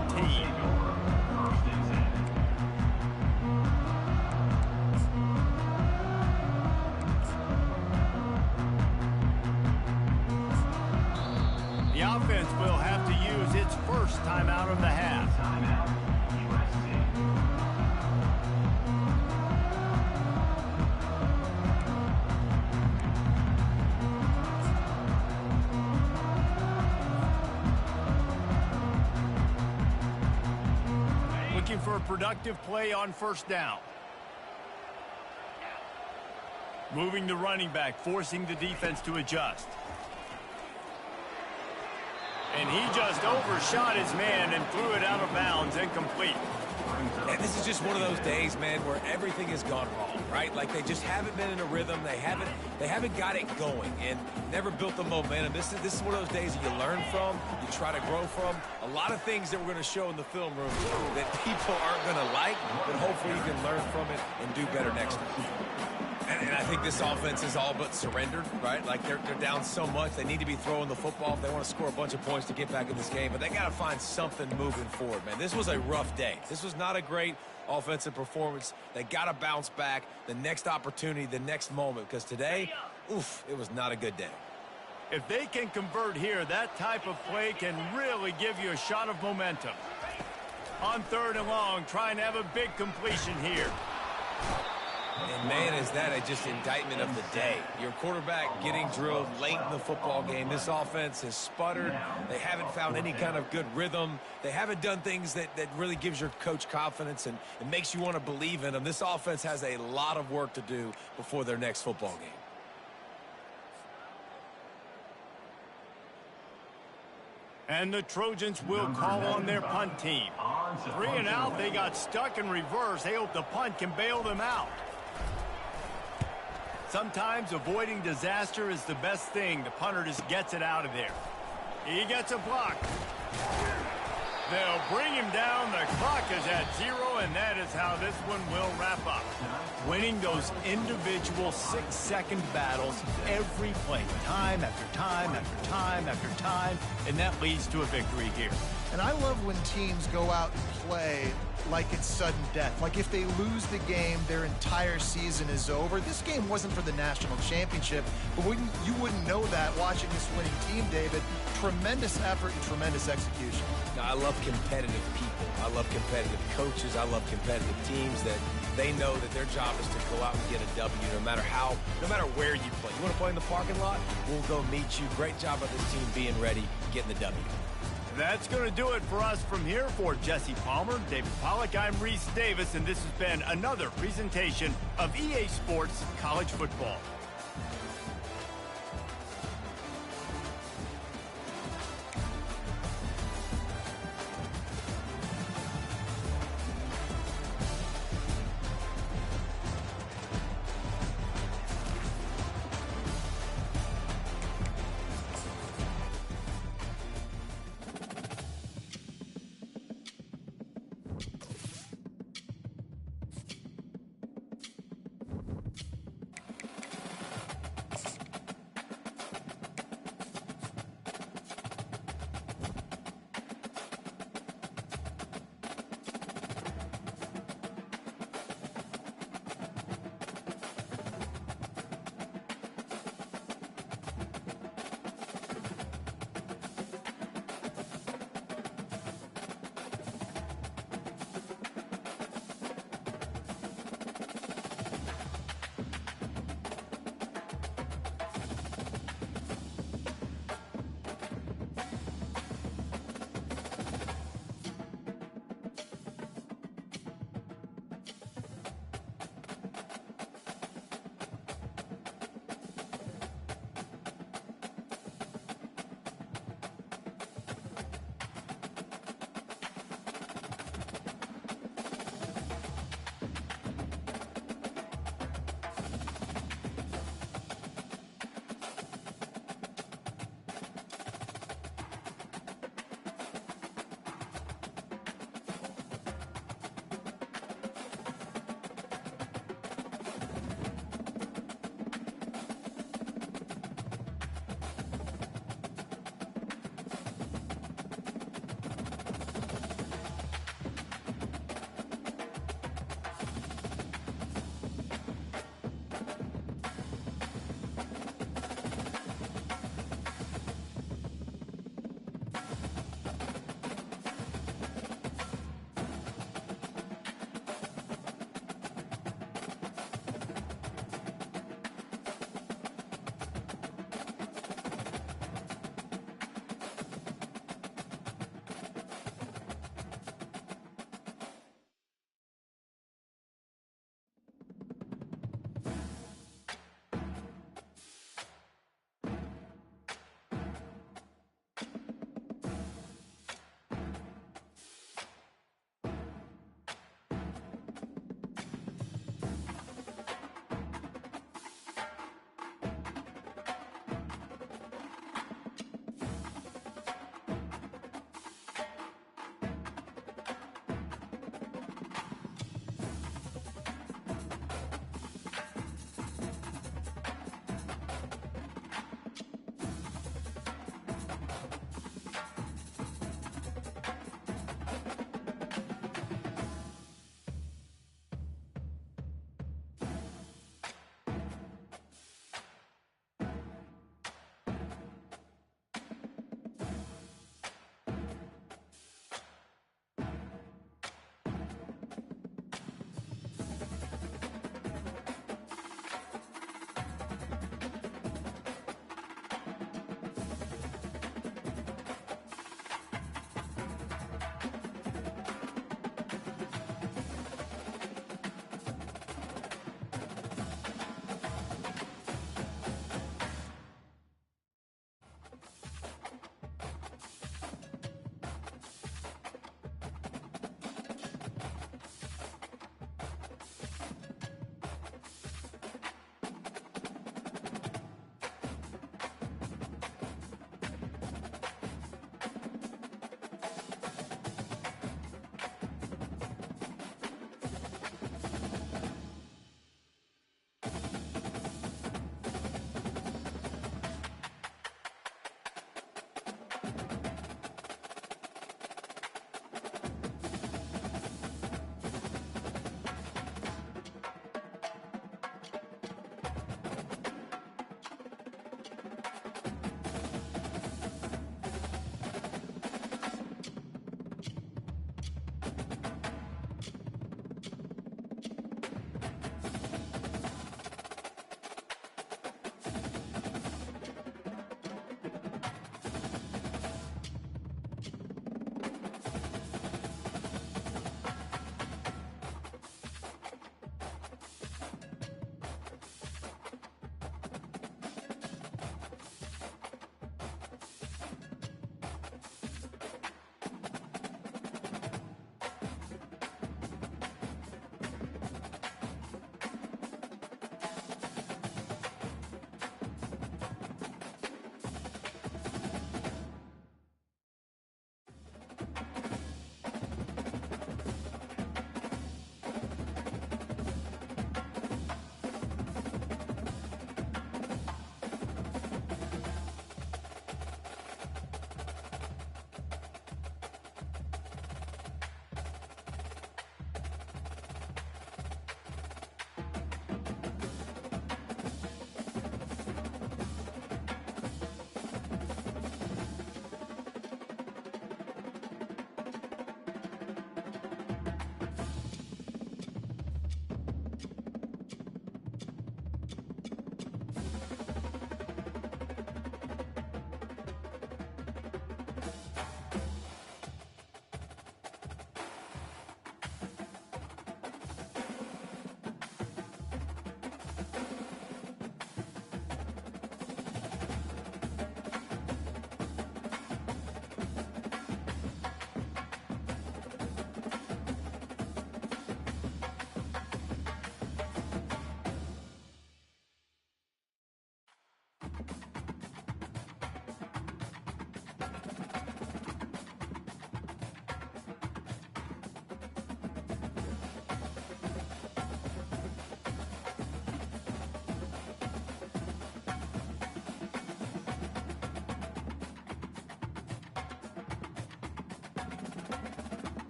The offense will have to use its first timeout of the half. Looking for a productive play on first down. Moving the running back, forcing the defense to adjust. And he just overshot his man and threw it out of bounds, incomplete. And this is just one of those days, man, where everything has gone wrong, right? Like they just haven't been in a rhythm. They haven't got it going and never built the momentum. This is one of those days that you learn from, you try to grow from. A lot of things that we're going to show in the film room that people aren't going to like, but hopefully you can learn from it and do better next time. And I think this offense is all but surrendered, right? Like they're down so much, they need to be throwing the football if they want to score a bunch of points to get back in this game. But they got to find something moving forward, man. This was a rough day. This was not a great offensive performance. They got to bounce back the next opportunity, the next moment, because today, oof, it was not a good day. If they can convert here, that type of play can really give you a shot of momentum. On 3rd and long, trying to have a big completion here. And man, is that just indictment of the day. Your quarterback getting drilled late in the football game. This offense has sputtered. They haven't found any kind of good rhythm. They haven't done things that really gives your coach confidence and makes you want to believe in them. This offense has a lot of work to do before their next football game. And the Trojans will call on their punt team. 3 and out, they got stuck in reverse. They hope the punt can bail them out. Sometimes avoiding disaster is the best thing. The punter just gets it out of there. He gets a block. They'll bring him down. The clock is at 0, and that is how this one will wrap up. Winning those individual 6-second battles every play, time after time after time after time, and that leads to a victory here. And I love when teams go out and play like it's sudden death. Like if they lose the game, their entire season is over. This game wasn't for the national championship, but you wouldn't know that watching this winning team, David. Tremendous effort and tremendous execution. Now, I love competitive people. I love competitive coaches. I love competitive teams that they know that their job is to go out and get a W no matter where you play. You want to play in the parking lot? We'll go meet you. Great job by this team being ready, getting the W. That's going to do it for us from here. For Jesse Palmer, David Pollack, I'm Reese Davis, and this has been another presentation of EA Sports College Football.